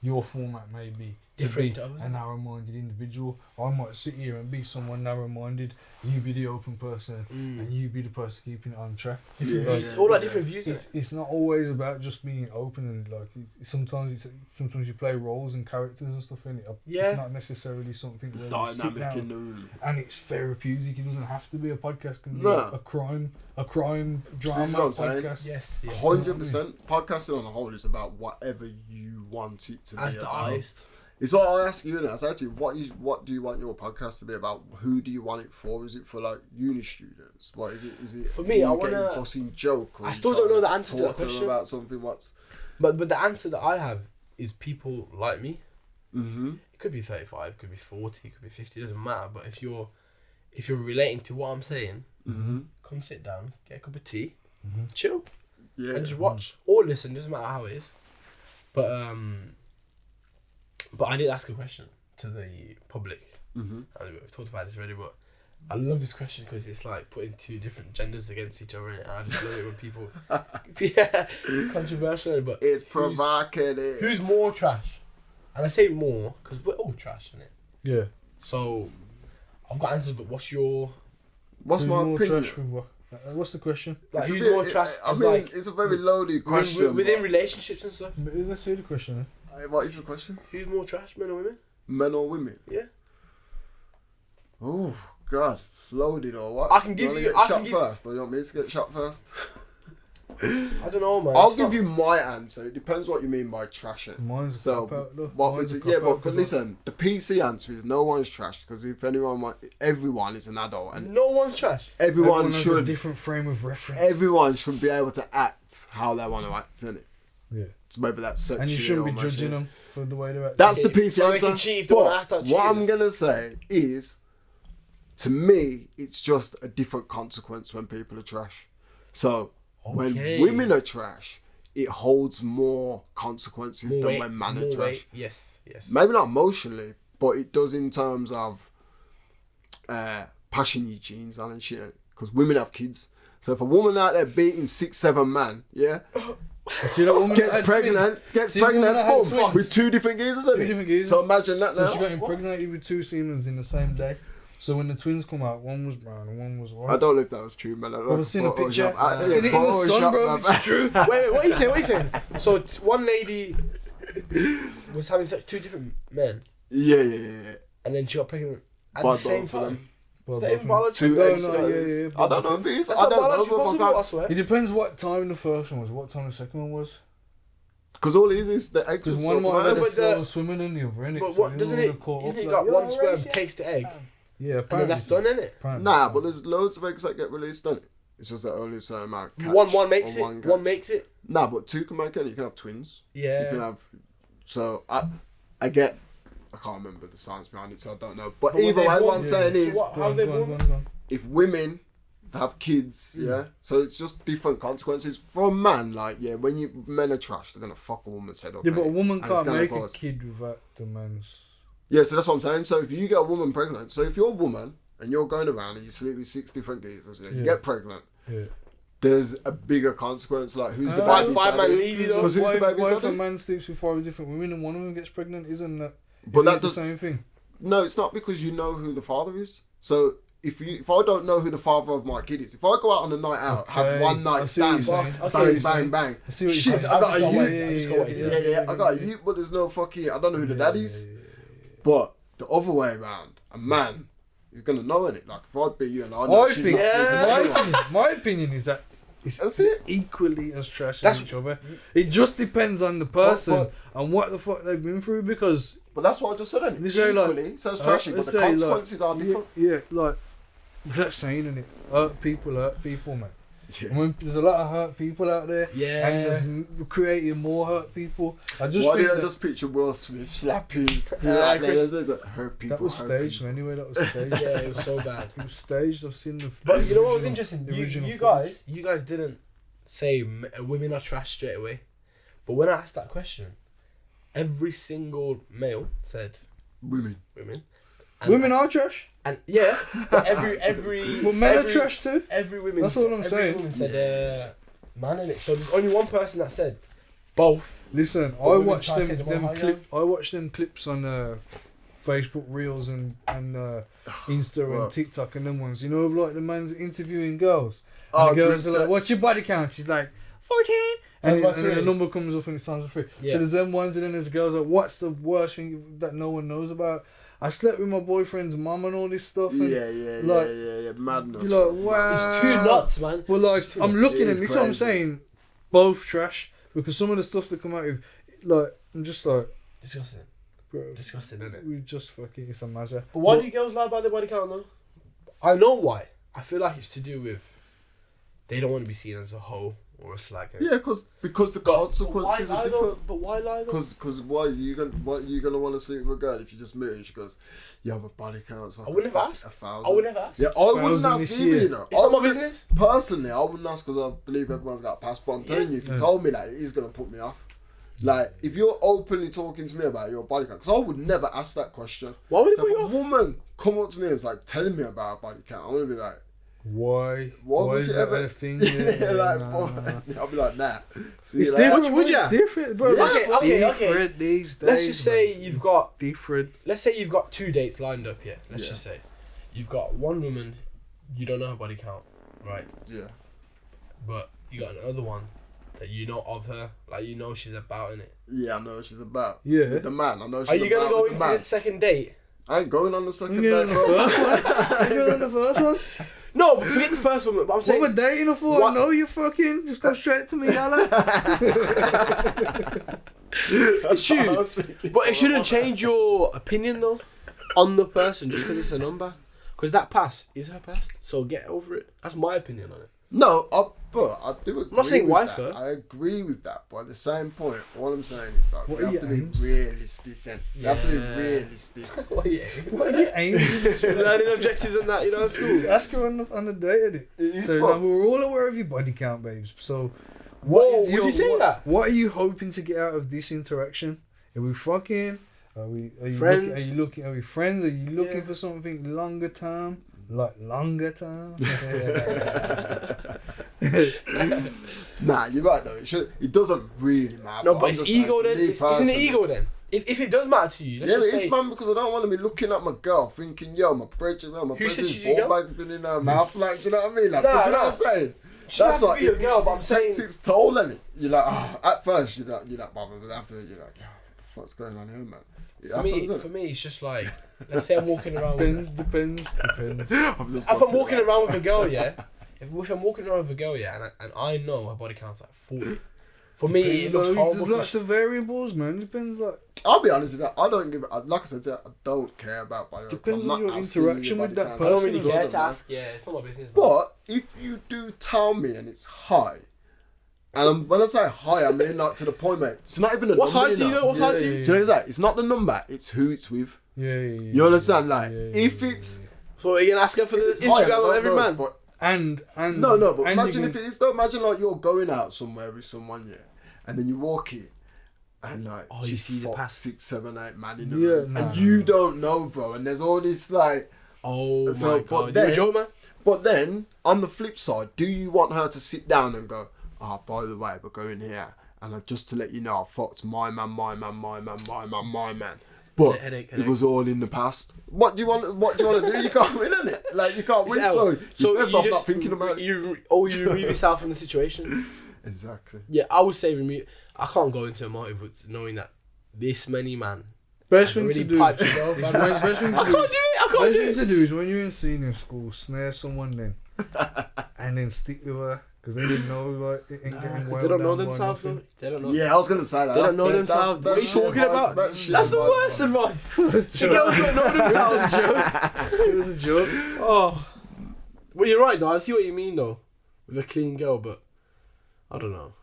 S3: your format may be
S1: different
S3: to
S1: to
S3: be
S1: others.
S3: a narrow-minded individual. I might sit here and be someone narrow-minded. You be the open person, and you be the person keeping it on track.
S1: Different
S2: Yeah,
S1: views. All like different views.
S3: It's not always about just being open and like. Sometimes you play roles and characters and stuff in it.
S1: Yeah.
S3: It's not necessarily something where you sit
S2: Dynamic
S3: down
S2: in the room.
S3: and it's therapeutic. It doesn't have to be a podcast. It can be
S2: No.
S3: a crime drama
S2: This is what I'm saying.
S3: podcast.
S1: Yes.
S2: 100%. Podcasting on the whole is about whatever you want it to
S1: As
S2: be
S1: the
S2: about.
S1: artist.
S2: It's what I ask you now. I say to you, what do you want your podcast to be about? Who do you want it for? Is it for like uni students? What is it? Is it
S1: For me,
S2: you
S1: I
S2: getting
S1: wanna-
S2: bossing joke? Or
S1: I
S2: you
S1: still
S2: trying
S1: don't know the answer to
S2: talk
S1: that
S2: them
S1: question.
S2: about something.
S1: But the answer that I have is people like me.
S2: Mm-hmm.
S1: It could be 35, could be 40, could be 50. It doesn't matter. But if you're relating to what I'm saying, come sit down, get a cup of tea, chill,
S2: Yeah.
S1: and just watch or listen. Doesn't matter how it is. But I did ask a question to the public.
S2: Mm-hmm.
S1: And we've talked about this already, but I love this question because it's like putting two different genders against each other, and I just love it when people, controversial, but
S2: It's provocative.
S1: who's more trash? And I say more because we're all trash, innit?
S3: Yeah.
S1: So I've got answers, but what's your
S2: What's
S3: Who's
S2: my
S3: more
S2: opinion?
S3: trash with what? What's the question?
S1: like?
S2: It's a
S1: Who's
S2: bit-
S1: more trash?
S2: I
S1: as,
S2: mean,
S1: like,
S2: it's a very loaded question.
S1: within relationships and stuff.
S3: Let's see the question.
S2: What is the question?
S1: Who's more trash, men or women?
S2: Men or women?
S1: Yeah.
S2: Oh God, loaded or what?
S1: I can give
S2: wanna
S1: you-
S2: get
S1: I
S2: shot
S1: can give-
S2: first, or you want me to get shot first?
S1: I don't know, man.
S2: I'll
S1: It's
S2: give
S1: not-
S2: you my answer. It depends what you mean by trashing.
S3: Mine's a
S2: So,
S3: cop-out, though.
S2: what
S3: Mine's
S2: would
S3: a
S2: yeah,
S3: cop-out
S2: but
S3: 'cause
S2: listen, the PC answer is no one's trash because if everyone is an adult and
S1: No one's trash.
S2: everyone
S3: has a
S2: should
S3: different frame of reference.
S2: everyone should be able to act how they want to act, innit?
S3: Yeah.
S2: So maybe that's sexually
S3: And you shouldn't be
S2: or
S3: judging
S2: shit.
S3: them for the way they're acting.
S2: That's the PC
S1: So they can
S2: answer.
S1: cheat if they wanna act
S2: But
S1: out
S2: what I'm
S1: cheaters.
S2: gonna say is, to me, it's just a different consequence when people are trash. So when
S1: Okay.
S2: women are trash, it holds more consequences
S1: More
S2: than
S1: weight,
S2: when men are
S1: more
S2: trash.
S1: weight. Yes.
S2: Maybe not emotionally, but it does in terms of passing your genes on and shit. Because women have kids. So if a woman out there beating 6-7 man, yeah,
S3: See that woman that
S2: gets
S3: had
S2: pregnant,
S3: twins? See the woman that had
S2: boom,
S3: twins?
S2: with two different geezers, isn't
S3: Two
S2: it?
S3: different geezers.
S2: So imagine that
S3: So
S2: now.
S3: she got impregnated with two semens in the same day. So when the twins come out, one was brown and one was white.
S2: I don't know if that was true, man.
S3: I've seen a picture.
S2: I've
S3: I've seen it in the sun, bro. It's true.
S1: Wait, what are you saying? What are you saying? So one lady was having sex with two different men,
S2: Yeah.
S1: and then she got pregnant at
S2: By
S1: the same
S2: both of
S1: time.
S2: them.
S1: Is that even biological?
S2: Two
S3: No,
S2: eggs.
S3: no, yeah.
S2: I don't know if it is.
S1: That's
S2: I
S1: not
S2: don't
S1: biologically
S2: know.
S1: possible, I swear.
S3: It depends what time the first one was, what time the second one was.
S2: Because all it is the eggs.
S3: Because
S2: will
S3: one
S2: sort
S3: might
S2: of
S3: have
S1: but
S3: a
S1: the-
S3: slow swimming in the other, innit?
S1: But
S3: So
S1: what
S3: they
S1: doesn't
S3: all
S1: it?
S3: would've caught
S1: Isn't
S3: up,
S1: it
S3: like,
S1: got one
S3: "You're
S1: sperm
S3: racist."
S1: takes the egg,
S3: Yeah,
S1: and then that's done, innit?
S3: Apparently.
S2: Nah, but there's loads of eggs that get released, don't it? It's just that only a certain amount. Catch,
S1: One makes
S2: or
S1: it.
S2: catch.
S1: One makes it.
S2: Nah, but two can make it. You can have twins. You can
S1: Yeah.
S2: have. So I get. I can't remember the science behind it, so I don't know. But
S1: But
S2: either
S1: when
S2: way,
S1: they
S2: what
S1: want-
S2: I'm saying
S1: So
S2: is,
S1: what-
S3: Go
S1: How
S3: on,
S1: they
S3: go on,
S1: born?
S3: go on.
S2: if women have kids, yeah, so it's just different consequences for a man. Like, yeah, when men are trash, they're gonna fuck a woman's head up.
S3: Yeah, but a
S2: innit?
S3: woman
S2: And it's
S3: can't
S2: gonna
S3: make a
S2: cause-
S3: kid without the man's.
S2: Yeah, so that's what I'm saying. So if you get a woman pregnant, so if you're a woman and you're going around and you sleep with 6 different geezers, you
S3: Yeah.
S2: get pregnant,
S3: Yeah.
S2: there's a bigger consequence. Like, who's the
S1: Five-
S2: baby's
S1: five man
S2: daddy?
S1: leave you though.
S2: Because who's the baby's
S3: What if a
S2: daddy?
S3: man sleeps with 5 different women and one of them gets pregnant? Isn't that?
S2: But
S3: isn't
S2: that
S3: it the
S2: does
S3: same thing.
S2: no. It's not because you know who the father is. So if I don't know who the father of my kid is, if I go out on a night out, have
S3: Okay,
S2: one
S3: I
S2: night
S3: see what
S2: stand,
S3: you're
S1: saying. I see what
S2: bang,
S1: you're
S2: bang,
S1: saying.
S2: bang.
S3: I see what you're
S2: Shit,
S3: saying.
S2: I got a
S1: I just got
S2: youth.
S1: I just got what you said.
S2: Yeah, I got a youth, but there's no fucking. I don't know who the daddies. But the other way around, a man is gonna know in it. Like if I'd be you and I know
S3: I
S2: she's
S3: think
S2: not sleeping with anyone.
S3: my opinion is that it's
S2: That's it.
S3: equally as trash
S1: That's-
S3: as each other. It just depends on the person and what the fuck they've been through because
S2: But that's what I just said. Innit?
S3: You say, like,
S2: Equally, it says trashy, but
S3: let's
S2: the
S3: say, like,
S2: consequences are different.
S3: yeah, like that saying in it, hurt people, man.
S2: Yeah.
S3: I mean, there's a lot of hurt people out there,
S1: Yeah.
S3: and there's creating more hurt people. I just
S2: Why
S3: think
S2: did I
S3: that,
S2: just picture Will Smith slapping?
S1: Chris-
S2: Hurt people.
S3: that was
S2: hurt
S3: staged.
S2: people.
S3: Anyway, that was staged.
S1: Yeah, it was so bad.
S3: It was staged. I've seen the.
S1: But you know what was
S3: original-
S1: interesting?
S3: the original
S1: You
S3: footage.
S1: guys didn't say women are trash straight away, but when I asked that question, every single male said
S2: Women.
S1: women. And,
S3: Women are trash.
S1: and yeah, but every
S3: But men are
S1: every-
S3: trash too.
S1: Every woman.
S3: That's all I'm saying.
S1: Every woman said man in it. So there's only one person that said Both.
S3: Listen, I
S1: women
S3: watched
S1: try to
S3: them
S1: take them on higher.
S3: I watched them clips on Facebook Reels and Insta and TikTok and them ones. You know, of like the man's interviewing girls. And the girls are like, "What's your body count?" She's like, 14. And then the number comes up and it's times 3.
S1: Yeah.
S3: So there's them ones and then there's girls like, "What's the worst thing that no one knows about? I slept with my boyfriend's mum and all this stuff." And
S2: Yeah. Madness.
S3: you're like, wow.
S1: It's too nuts, man.
S3: Well, like, I'm looking at
S2: It is
S3: this, what I'm
S2: crazy.
S3: saying, both trash, because some of the stuff that come out of, like, I'm just like,
S1: Disgusting.
S3: bro,
S1: Disgusting, isn't it?
S3: we just fucking, it's a mazza.
S1: But why do girls lie about their body count though? I know why. I feel like it's to do with they don't want to be seen as a hoe or a slag.
S2: Yeah, because the consequences are different.
S1: But why lie though?
S2: Because why you gonna want to sleep with a girl if you just meet her and she goes, yeah, my body count's like
S1: I wouldn't have asked.
S2: 1,000.
S1: I wouldn't have asked.
S2: Yeah, I wouldn't
S3: 1,000
S2: ask
S3: this
S2: either,
S3: year.
S2: you know.
S1: It's not my business.
S2: Personally, I wouldn't ask because I believe everyone's got a pass. But I'm telling you, if you told me that, it is gonna put me off. Like, if you're openly talking to me about your body count, because I would never ask that question.
S1: Why would it
S2: So
S1: put
S2: if
S1: you
S2: a
S1: off?
S2: woman come up to me and is like telling me about her body count, I'm gonna be like,
S3: Why
S2: would
S3: is
S2: you
S3: that
S2: ever-
S3: a thing?
S2: yeah, like,
S3: nah,
S2: boy,
S3: nah.
S2: I'll be like, nah. See
S3: It's
S2: you later.
S3: different,
S1: Would
S3: bro.
S1: ya?
S3: Different, bro.
S2: Yeah.
S3: It's
S1: Okay.
S3: different these days.
S1: Let's just say
S3: man.
S1: you've got.
S3: different.
S1: Let's say you've got 2 dates lined up. Yeah. Let's
S2: Yeah.
S1: just say you've got one woman, you don't know her body count, right?
S2: Yeah.
S1: But you got another one that you know of her, like you know she's about in it.
S2: Yeah, I know what she's about.
S3: Yeah.
S2: With the man, I know she's
S1: Are you gonna
S2: about
S1: go
S2: with the
S1: into
S2: man.
S1: the second date?
S2: I ain't going on the second
S3: You
S2: date,
S3: on the
S2: bro.
S3: first one? You on the first one?
S1: No, but forget the first one. But I'm
S3: What
S1: saying
S3: am I dating her for?
S1: What?
S3: No, you fucking just go straight to me, Yala.
S1: it's true, but it shouldn't change your opinion though on the person just because it's a number. Because that past is her past, so get over it. That's my opinion on it.
S2: No, but I do agree
S1: not saying
S2: with
S1: wife
S2: that.
S1: her.
S2: I agree with that, but at the same point, all I'm saying is that
S3: What
S2: we
S3: are
S2: have to
S3: your
S2: be
S3: aims?
S2: realistic. And we have to be
S1: Yeah.
S2: realistic.
S1: What are you?
S3: What are you aiming at?
S1: Learning objectives and that, you know, at school.
S3: Ask her on the date, innit? So now we're all aware of your body count, babes. So
S1: Whoa, would you say that?
S3: What are you hoping to get out of this interaction? Are we fucking? Are you
S1: Friends?
S3: Are we friends? Are you looking
S1: Yeah.
S3: for something longer term? Like longer term?
S2: Nah, you're right though. It doesn't really matter.
S1: No, but
S2: I'm
S1: it's
S2: just saying
S1: ego
S2: to
S1: then.
S2: me
S1: Isn't it
S2: personally-
S1: ego then? If it does matter to you, let's
S2: Yeah,
S1: just
S2: it's
S1: say.
S2: man because I don't want to be looking at my girl thinking, yo, my brother's
S1: Who said
S2: brother's
S1: she's your girl?
S2: ball bag's been in her mouth, like, do you know what I mean? Like,
S1: Nah,
S2: do you know
S1: nah.
S2: what I'm saying?
S1: She doesn't have to be your girl, but I'm
S2: it
S1: saying.
S2: takes its toll, innit? You're like, at first you're like, but after you're like, yo, what the fuck's going on here, man? It happens, innit?
S1: For me, it's just like, let's say I'm walking around with.
S3: Depends.
S2: I'm just
S1: If I'm walking
S2: fucking
S1: around with a girl, yeah. If I'm walking around with a girl, yeah, and I know her body count's like 40. For me, it looks horrible.
S3: There's lots of variables, man. Depends, like.
S2: I'll be honest with you, I don't give it, like I said, I don't care about body.
S3: Depends
S2: I'm
S3: on
S2: not
S3: your
S2: asking you
S3: interaction
S2: your
S3: with
S2: body
S3: that
S2: count.
S1: I don't
S3: person.
S1: really
S2: It
S1: care
S2: doesn't
S1: to
S2: matter.
S1: ask. Yeah, it's not my business. man.
S2: But if you do tell me and it's high, and when I say high, I mean like to the point, mate. It's not even a
S1: What's
S2: number.
S1: high to you
S2: know.
S1: though? What's high to you?
S2: Do you know what I'm saying? It's not the number, it's who it's with.
S3: Yeah.
S2: You understand? Like, if it's
S1: So are you gonna ask her for the
S2: it's high, I
S1: Instagram
S2: don't
S1: of every
S2: know,
S1: man?
S2: but
S3: And
S2: no, but
S3: and
S2: imagine
S3: you
S2: if it is though. Imagine like you're going out somewhere with someone, yeah, and then you walk in, and like
S1: Oh, you
S2: she's
S1: see the
S2: fucked
S1: past.
S2: 6, 7, 8 man in the
S3: Yeah,
S2: room,
S3: nah,
S2: and you don't know, bro. And there's all this like,
S1: Oh
S2: So,
S1: my
S2: but
S1: god,
S2: then-
S1: you a joke, man?
S2: but then on the flip side, do you want her to sit down and go, by the way, we're going here, and just to let you know, I fucked my man. But
S1: Headache.
S2: it was all in the past. What do you want? What do you want to do? You can't win, innit? Like you can't win. So you're best off not thinking about it.
S1: You remove yourself from the situation.
S2: Exactly.
S1: Yeah, I would say remove. I can't go into a motive with knowing that this many man.
S3: best
S1: have
S3: thing to
S1: already
S3: do.
S1: piped yourself,
S3: Best
S1: man.
S3: best thing
S1: I
S3: to
S1: can't
S3: do.
S1: do it. I can't
S3: Best
S1: do
S3: thing
S1: it.
S3: to do is when you're in senior school, snare someone then, and then stick with her because they didn't know like it ain't getting well.
S1: They don't know
S3: down by
S1: themselves though.
S3: nothing.
S1: They don't know.
S2: Yeah, I was gonna say that.
S1: They
S2: That's
S1: don't know
S2: the-
S1: themselves.
S2: that's
S1: What are you
S2: shit
S1: talking
S2: advice,
S1: about?
S2: that shit
S1: That's the
S2: advice,
S1: worst
S2: man.
S1: advice. The girls don't know themselves.
S3: It was a joke.
S1: Oh, well, you're right though. I see what you mean though, with a clean girl, but I don't know.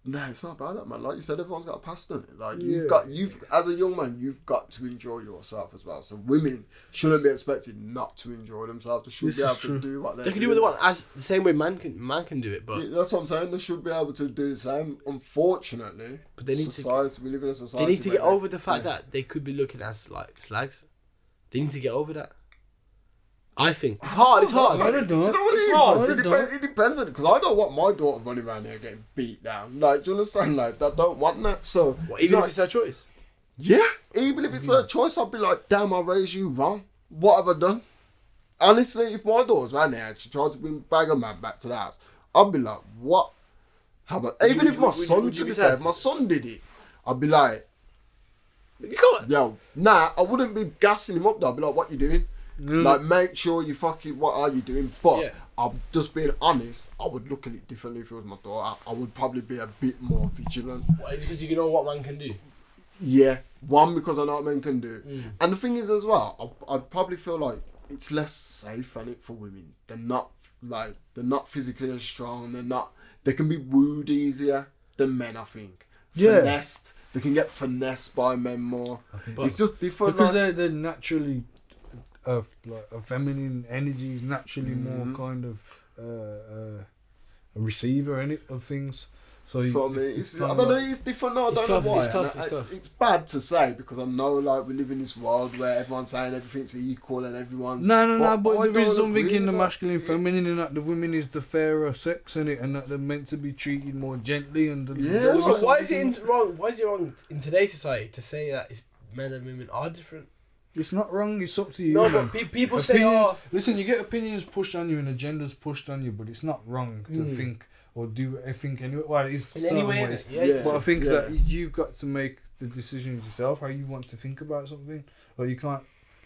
S2: Nah, it's not about that, man. Like you said, everyone's got a past on it. Like
S3: Yeah.
S2: you've as a young man, you've got to enjoy yourself as well. So women shouldn't be expected not to enjoy themselves. They should
S3: This
S2: be
S3: is
S2: able
S3: true.
S2: to do what
S1: They can do what they want, as the same way man can do it, but
S2: Yeah, that's what I'm saying. They should be able to do the same. Unfortunately,
S1: But they need to-
S2: society. We live in a society.
S1: they need to get
S2: where
S1: over the fact
S2: yeah.
S1: that they could be looking as like slags. They need to get over that. I think it's hard. It's hard.
S3: I don't know.
S2: You know what
S1: It's
S2: it is,
S1: hard.
S2: man? It depends on it, because I don't want my daughter running around here getting beat down. Like, do you understand? Like, I don't want that. So,
S1: What, even if it's her choice.
S2: yeah, even if it's her choice, I'd be like, damn, I raised you wrong. What have I done? Honestly, if my daughter's around here and she tried to bring Bagger Man back to the house, I'd be like, what have I... Even if my son, to be fair, if my son did it, I'd be like,
S1: You can't.
S2: yo, nah, I wouldn't be gassing him up though. I'd be like, what you doing? Like, make sure you fucking, what are you doing? But
S1: Yeah.
S2: I'm just being honest, I would look at it differently if it was my daughter. I would probably be a bit more vigilant.
S1: Well, it's because you know what man can do.
S2: Yeah, one, because I know what men can do. And the thing is as well, I'd probably feel like it's less safe, ain't it, for women. They're not physically as strong, they can be wooed easier than men, I think.
S3: Yeah.
S2: Finessed. They can get finessed by men more. It's just different.
S3: Because
S2: like,
S3: they're naturally, like a feminine energy is naturally more kind of a receiver in it of things. So
S2: I don't know, it's different now. I don't know why.
S1: It's tough.
S2: It's bad to say, because I know, like, we live in this world where everyone's saying everything's equal and everyone's...
S3: No, but
S2: I
S3: there is
S2: don't
S3: something
S2: agree
S3: in the
S2: with
S3: masculine feminine, and that the women is the fairer sex in it, and that they're meant to be treated more gently. And
S2: Yeah,
S1: So why is it wrong? Why is it wrong in today's society to say that men and women are different?
S3: It's not wrong. It's up to you.
S1: No,
S3: man.
S1: but people say,
S3: Opinions, listen, you get opinions pushed on you and agendas pushed on you, but it's not wrong to think or do think anyway. Well, it's
S1: in
S3: certain
S1: any way.
S3: ways.
S1: Yeah.
S3: But I think that you've got to make the decision yourself how you want to think about something. Or you can't.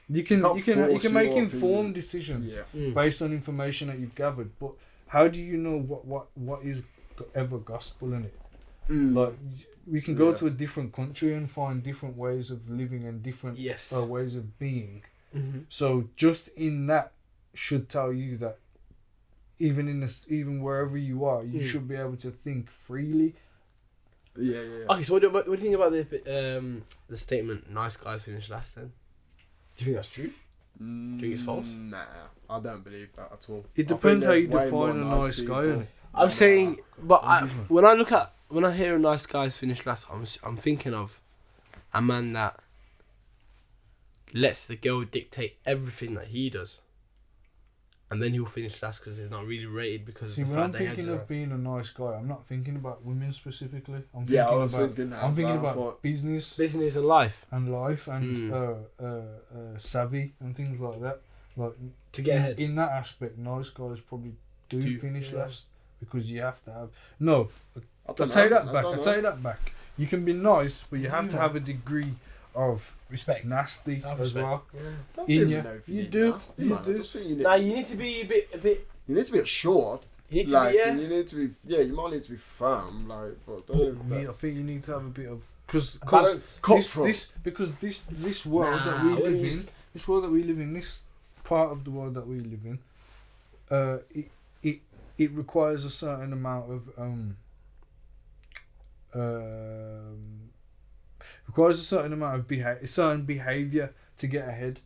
S3: You can
S2: force
S3: make
S2: your
S3: informed
S2: opinion.
S3: decisions
S2: Yeah.
S3: based on information that you've gathered. But how do you know what is ever gospel in it? Like, we can go to a different country and find different ways of living and different ways of being. So just in that should tell you that even wherever you are, you should be able to think freely.
S2: Yeah.
S1: Okay, so what do you think about the statement, nice guys finish last then? Do you think that's true? Do you think it's false?
S2: Nah, I don't believe that at all.
S3: It depends how you define a nice guy, innit?
S1: I'm saying, but when I hear a nice guys finish last, I'm thinking of a man that lets the girl dictate everything that he does, and then he'll finish last because he's not really rated because
S3: See,
S1: of the
S3: when I'm
S1: fact that
S3: thinking of being a nice guy, I'm not thinking about women specifically. I'm
S2: thinking
S3: about business
S1: and life
S3: and life and savvy and things like that. Like,
S1: to get ahead.
S3: In that aspect, nice guys probably do finish last because you have to have... No, I'll take that back. You can be nice, but you have to have a degree of
S1: respect,
S3: nasty as well.
S2: Yeah.
S3: In you. You do.
S2: Nasty,
S3: you
S2: man.
S3: do.
S1: You need to be a bit.
S2: You need to be assured.
S1: You need
S2: like,
S1: to be,
S2: you need to be. Yeah, you might need to be firm. Like, but
S3: I think you need to have a bit of because this world that we live in, this part of the world that we live in, it requires a certain amount of certain behavior to get ahead.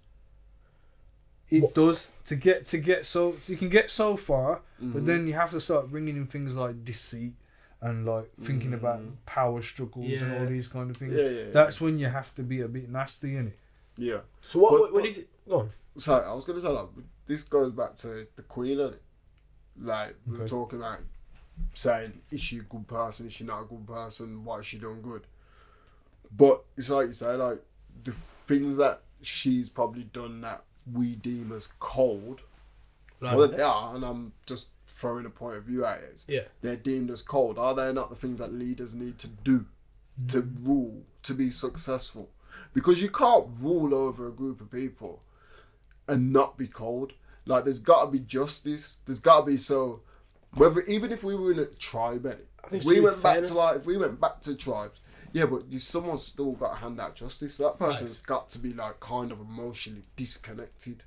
S3: It does to get so you can get so far, but then you have to start bringing in things like deceit and like thinking about power struggles and all these kind of things. That's when you have to be a bit nasty, innit?
S2: Yeah.
S1: So what is it? Go on.
S2: Sorry, I was gonna say, like, this goes back to the Queen, innit? Like, we were talking about saying, is she a good person? Is she not a good person? What is she doing good? But it's like you say, like, the things that she's probably done that we deem as cold, well, they are, and I'm just throwing a point of view at it.
S1: Yeah.
S2: They're deemed as cold. Are they not the things that leaders need to do to rule, to be successful? Because you can't rule over a group of people and not be cold. Like, there's got to be justice. There's got to be, so whether, even if we were in a tribe, if we went back to tribes, yeah, but someone's still got to hand out justice. So that person's got to be, like, kind of emotionally disconnected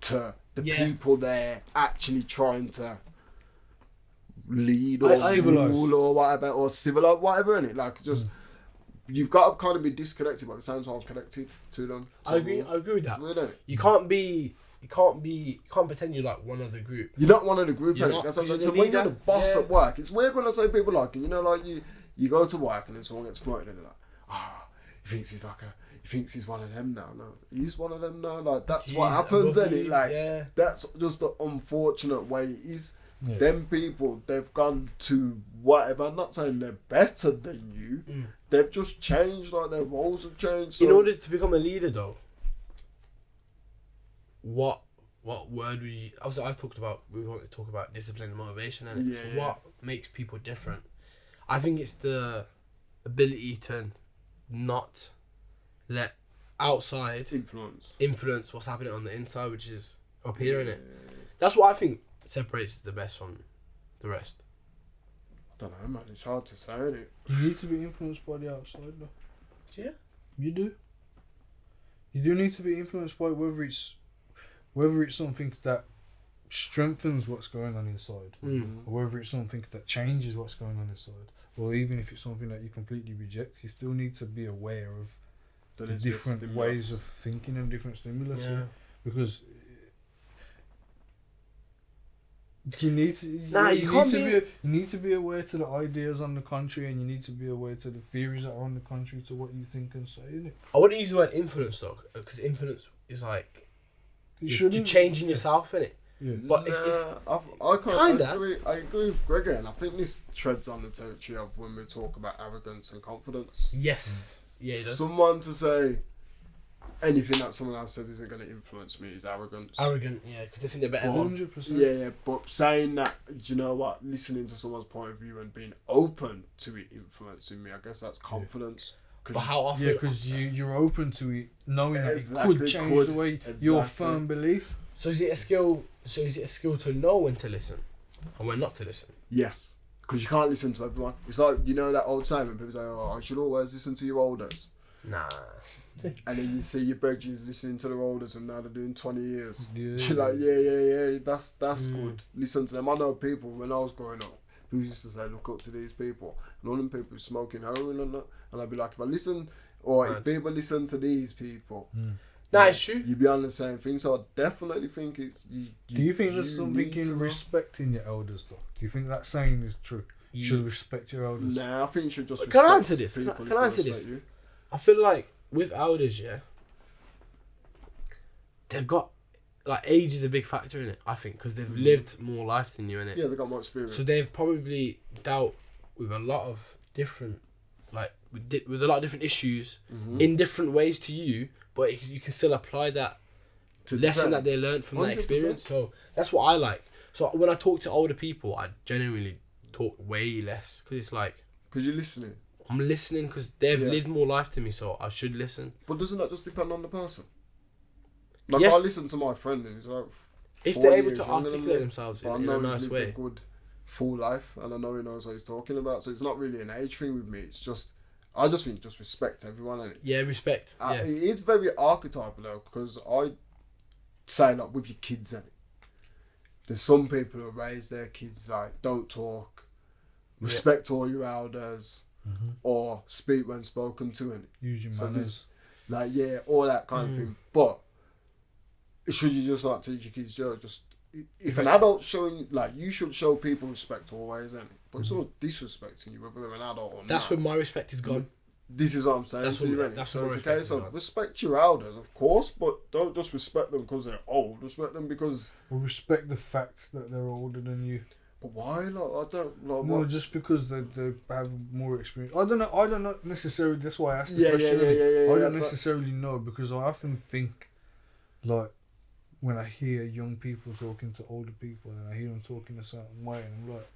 S2: to the people they're actually trying to lead or rule or whatever, or civilize, whatever, innit? Like, just you've got to kind of be disconnected, but at the same time connected to them.
S1: I agree with that.
S2: Weird,
S1: you can't pretend you're like one of the group.
S2: You're not one of the group,
S1: innit?
S2: That's what I'm saying. So when you're the boss at work, it's weird when I say people like, you know, like you go to work and then someone gets promoted and they're like, he thinks he's like he thinks he's one of them now. No, he's one of them now. Like that's
S1: He's
S2: what happens,
S1: above
S2: isn't it?
S1: you,
S2: Like
S1: yeah.
S2: that's just the unfortunate way it is.
S3: Yeah.
S2: Them people, they've gone to whatever. I'm not saying they're better than you. They've just changed. Like their roles have changed. So
S1: In order to become a leader, though, what word would you? Obviously, we want to talk about discipline and motivation, and
S2: Yeah.
S1: so what makes people different? I think it's the ability to not let outside influence what's happening on the inside, which is up here, innit? That's what I think separates the best from the rest.
S2: I don't know, man. It's hard to say, isn't it?
S3: You need to be influenced by the outside, though.
S1: Yeah.
S3: You do. You do need to be influenced by whether it's something that strengthens what's going on inside, or whether it's something that changes what's going on inside, or even if it's something that you completely reject. You still need to be aware of the different ways of thinking and different stimulus.
S1: Yeah.
S3: Because you need to. You need to be aware to the ideas on the contrary, and you need to be aware to the theories that are on the contrary to what you think and say. Innit?
S1: I wouldn't use the word influence though, because influence is like you're changing yourself, innit?
S3: Yeah.
S1: But
S2: I agree with Gregor, and I think this treads on the territory of when we talk about arrogance and confidence.
S1: Yes. Yeah, it does.
S2: Someone to say anything that someone else says isn't going to influence me is arrogance.
S1: Arrogant, yeah, because they think they're better.
S3: 100%.
S2: Yeah, but saying that, do you know what, listening to someone's point of view and being open to it influencing me, I guess that's confidence.
S1: But how often?
S3: Yeah, because you're open to it, knowing that it could change the way your firm belief.
S1: So is it a skill? So is it a skill to know when to listen, and when not to listen?
S2: Yes, because you can't listen to everyone. It's like, you know that old saying when people say, "Oh, I should always listen to your elders."
S1: Nah.
S2: And then you see your bridges listening to their elders, and now they're doing 20 years.
S3: Yeah.
S2: You're like, yeah, that's good. Listen to them. I know people when I was growing up who used to say, look up to these people, and all them people smoking heroin and that, and I'd be like, if I listen, or if people listen to these people.
S1: Nah, it's true.
S2: You'd be on the same thing, so I definitely think it's.
S3: Do you think there's something in respecting your elders, though? Do you think that saying is true? You should respect your elders.
S2: Nah, I think you should just respect.
S1: Can I answer this?
S2: People
S1: Can I answer this?
S2: you.
S1: I feel like with elders, yeah, they've got like age is a big factor in it. I think because they've lived more life than you, innit?
S2: Yeah, they've got more experience.
S1: So they've probably dealt with a lot of different, like with a lot of different issues in different ways to you. But you can still apply that lesson that they learned from that experience. So that's what I like. So when I talk to older people, I genuinely talk way less because it's like
S2: because you're listening.
S1: I'm listening because they've lived more life to me, so I should listen.
S2: But doesn't that just depend on the person? Like
S1: Yes.
S2: I listen to my friend and he's like,
S1: if they're able to articulate themselves in a nice way.
S2: A good full life, and I know he knows what he's talking about. So it's not really an age thing with me. It's just. I just think just respect everyone, innit?
S1: Yeah, respect. Yeah.
S2: It is very archetypal though, because I say like with your kids, innit? There's some people who raise their kids like don't talk, respect all your elders, or speak when spoken to, innit?
S3: Use your manners.
S2: Like all that kind of thing. But should you just like teach your kids just if an adult's showing like you should show people respect always, innit? But if someone's disrespecting you, whether they're an adult or not.
S1: That's when my respect is gone.
S2: This is what I'm saying
S1: That's
S2: to you,
S1: what-
S2: innit?
S1: that's
S2: So
S1: what
S2: it's a
S1: respect
S2: case
S1: is
S2: of
S1: about.
S2: respect your elders, of course, but don't just respect them because they're old. Respect them because.
S3: Or respect the fact that they're older than you.
S2: But why? Like I don't like.
S3: No, just because they have more experience. I don't know necessarily. That's why I asked the question. I don't necessarily know because I often think, like, when I hear young people talking to older people and I hear them talking a certain way, and I'm like,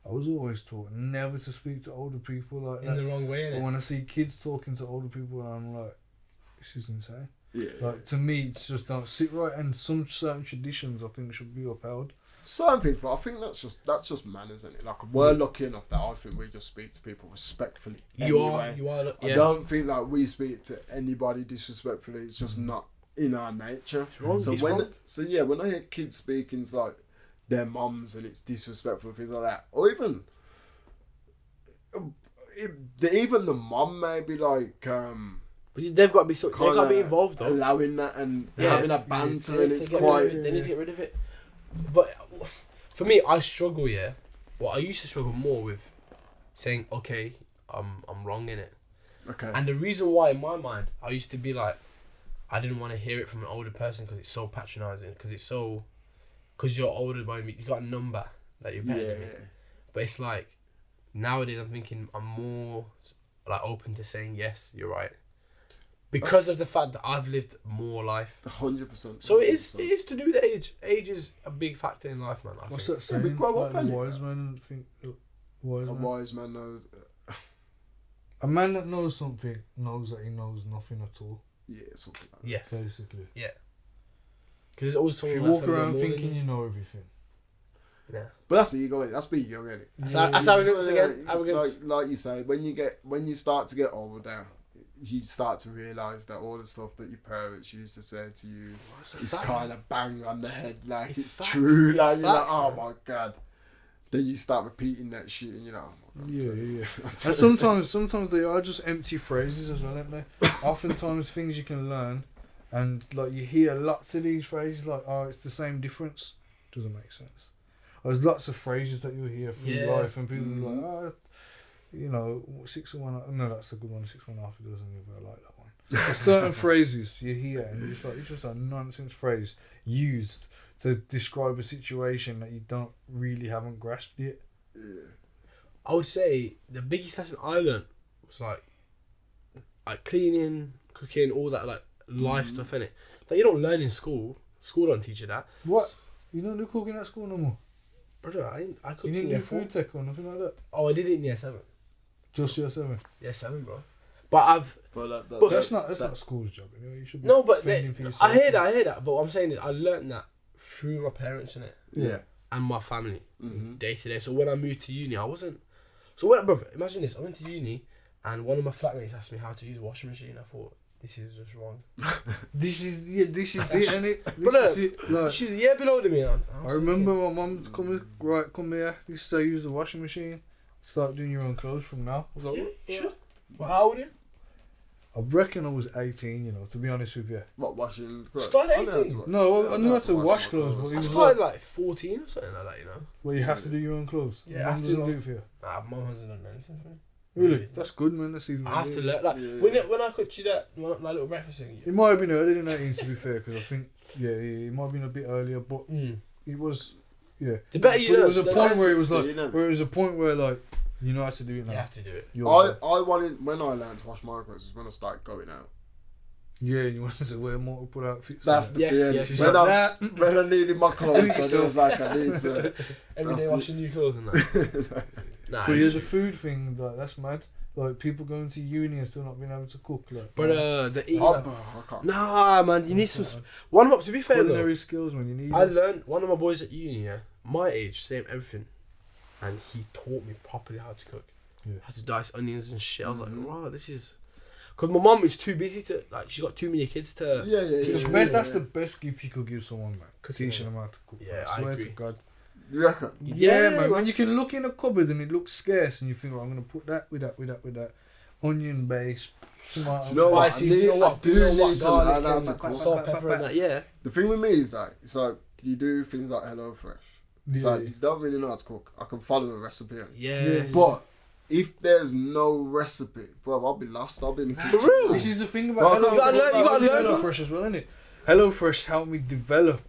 S3: I was always taught never to speak to older people like
S1: In
S3: that.
S1: the wrong way,
S3: But
S1: innit?
S3: when I see kids talking to older people, I'm like, this is insane.
S2: Yeah.
S3: Like to me, it's just don't sit right, and some certain traditions I think should be upheld.
S2: Certain things, but I think that's just manners, isn't it? Like we're lucky enough that I think we just speak to people respectfully.
S1: You
S2: anyway.
S1: are.
S2: I
S1: Yeah.
S2: don't think like we speak to anybody disrespectfully. It's just not in our nature.
S1: It's wrong.
S2: So
S1: it's
S2: when
S1: wrong.
S2: when I hear kids speaking to like their mums and it's disrespectful things like that, or even the mum may be like
S1: But they've got to be they've got to be involved though.
S2: allowing that and having a banter and it's
S1: They
S2: quite.
S1: need to get rid of it. But for me, I struggle. Yeah, well, I used to struggle more with saying, "Okay, I'm wrong in it,"
S2: Okay.
S1: And the reason why, in my mind, I used to be like, I didn't want to hear it from an older person because it's so patronising. Because you're older by me, you got a number that you're better than me. But it's like, nowadays I'm thinking I'm more like open to saying yes, you're right. Because of the fact that I've lived more life.
S2: 100%.
S1: So it is to do with age. Age is a big factor in life, man.
S3: What's that saying?
S2: We grow up,
S3: like
S2: innit?
S3: a
S2: wise man knows.
S3: A man that knows something knows that he knows nothing at all.
S2: Yeah, something like that.
S1: Yes.
S3: Basically.
S1: Yeah. Because there's always
S3: If
S1: someone
S3: you
S1: that's
S3: walk
S1: a little
S3: around
S1: more
S3: thinking
S1: than
S3: you know everything.
S1: Yeah.
S2: But that's the ego. That's being young, isn't it?
S1: That's arrogance again. Arrogance.
S2: Like you say, when you start to get older, you start to realise that all the stuff that your parents used to say to you is kind of bang on the head. Like it's true.
S1: It's
S2: like you're like,
S1: facts,
S2: oh
S1: man.
S2: my god. Then you start repeating that shit, and you know.
S3: Yeah. And sometimes they are just empty phrases as well, aren't they? Oftentimes things you can learn, and like you hear lots of these phrases like, oh, it's the same difference. Doesn't make sense. There's lots of phrases that you'll hear through life, and people are like, oh, you know, 6 or 1. No, that's a good one. 6 or 1/2 a dozen. I like that one. There's certain phrases you hear, and you're just like, it's just a nonsense phrase used to describe a situation that you haven't grasped yet.
S2: Yeah.
S1: I would say the biggest lesson I learned was like cleaning, cooking, all that like life stuff, innit? That you don't learn in school. School don't teach you that.
S3: What? You don't do cooking at school no more?
S1: Brother, I cooked
S3: You
S1: in
S3: didn't do
S1: year
S3: food
S1: 4.
S3: tech or nothing like that?
S1: Oh, I did it in year 7.
S3: Just year 7?
S1: Year 7, bro. But
S3: That's not school's job anyway. You should be
S1: no, but
S3: fending for yourself.
S1: I hear that. But what I'm saying is I learned that through my parents, innit?
S2: Yeah.
S1: And my family,
S2: Mm-hmm.
S1: day to day. So when I moved to uni, I wasn't. So when, brother, imagine this. I went to uni, and one of my flatmates asked me how to use a washing machine. I thought, this is just wrong.
S3: This is it, innit? This
S1: Brother,
S3: is it. Like,
S1: she's a year below me.
S3: I remember my mum come here. This is how you use the washing machine. Start doing your own clothes from now. I was like, what?
S1: You should. Well, how old are you?
S3: I reckon I was 18, you know, to be honest with you.
S2: What, washing clothes?
S1: Started
S2: I know how
S1: 18?
S2: to wash.
S3: No, I knew how to
S2: wash
S3: wash
S2: my
S3: clothes, but
S1: I
S3: it was
S1: started
S3: like,
S1: like 14 or something like that, you know.
S3: well, you have to do your own clothes.
S1: Yeah, I
S3: Mum
S1: have to
S3: doesn't
S1: do-
S3: do it for you.
S1: Nah, mum hasn't done anything for me.
S3: Really? That's good, man. That's even.
S1: I have to learn. Like when I cooked you that little breakfast thing.
S3: It might have been earlier than 18, to be fair, because I think it might have been a bit earlier, but it was, yeah.
S1: The better you
S3: But
S1: learn,
S3: it was a
S1: the
S3: point
S1: less-
S3: where it was like,
S2: you know.
S3: where it was a point where like, you know how to do it now.
S1: You have to do it.
S2: I wanted, when I learned to wash my clothes, was when I started going out.
S3: Yeah, you wanted to wear multiple outfits.
S2: That's the
S1: Yes,
S2: feeling.
S1: yes.
S2: When,
S3: Like
S2: when I needed my clothes,
S3: Yes.
S2: then it was like, I need to.
S1: Every day
S2: That's
S1: washing new clothes and that. Nah,
S3: But yeah, the food thing, like, that's mad. Like, people going to uni and still not being able to cook. Like,
S1: but the ease.
S2: I can't.
S1: Nah, man, you need some. One of to be fair though,
S3: culinary skills, man, you need.
S1: I learned one of my boys at uni, yeah, my age, same everything, and he taught me properly how to cook, how to dice onions and shit. I was like, wow, this is, because my mum is too busy to like. She's got too many kids to.
S3: That's the best gift you could give someone, man. Teaching them how to cook.
S1: Yeah,
S3: I swear
S1: agree.
S3: to God.
S2: You reckon?
S3: Yeah, man. When you can look in a cupboard and it looks scarce, and you think, oh, I'm gonna put that with that, onion base, tomato,
S1: Spicy. You know what?
S2: I do need to learn how to cook.
S1: Salt, pepper, and that. Yeah.
S2: The thing with me is like, it's like you do things like HelloFresh. It's
S3: Yeah.
S2: like you don't really know how to cook. I can follow a recipe,
S1: Yes.
S2: but if there's no recipe, bro, I'll be lost. I'll be in the kitchen.
S1: For real?
S3: This is the thing about
S2: Bro, you
S1: gotta learn.
S3: HelloFresh as well, innit? HelloFresh helped me develop.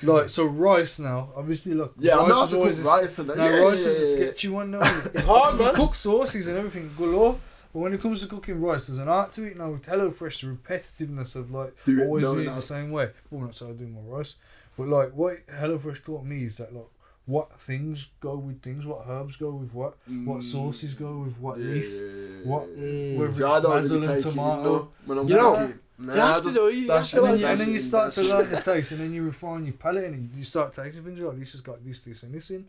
S3: Like, so rice now, obviously, look.
S2: Yeah, I know how
S3: rice
S2: to
S3: is
S2: cook rice and that.
S3: Now,
S2: Yeah,
S3: rice
S2: yeah,
S3: is a
S2: yeah.
S3: sketchy one now.
S1: It's hard,
S3: You
S1: man.
S3: cook sauces and everything galore, but when it comes to cooking rice, there's an art to it now. With HelloFresh, the repetitiveness of like
S2: Do it,
S3: always
S2: no,
S3: doing it
S2: no.
S3: the same way. Well, not so I do my rice, but like what HelloFresh taught me is that like what things go with things, what herbs go with what sauces go with what leaf, what whether it's
S2: See, I don't
S3: basil
S2: really
S3: and
S2: take it,
S3: tomato.
S2: when I'm
S1: You know,
S2: cooking. Nah,
S1: you have
S2: I
S1: to
S2: just-
S1: do it, you
S2: that's
S1: have to
S2: it,
S1: learn.
S3: And then you
S2: that's
S3: start
S2: it,
S3: to
S2: that's
S3: learn
S2: it.
S3: the taste, and then you refine your palate, and you start tasting things like this has got this, and this in,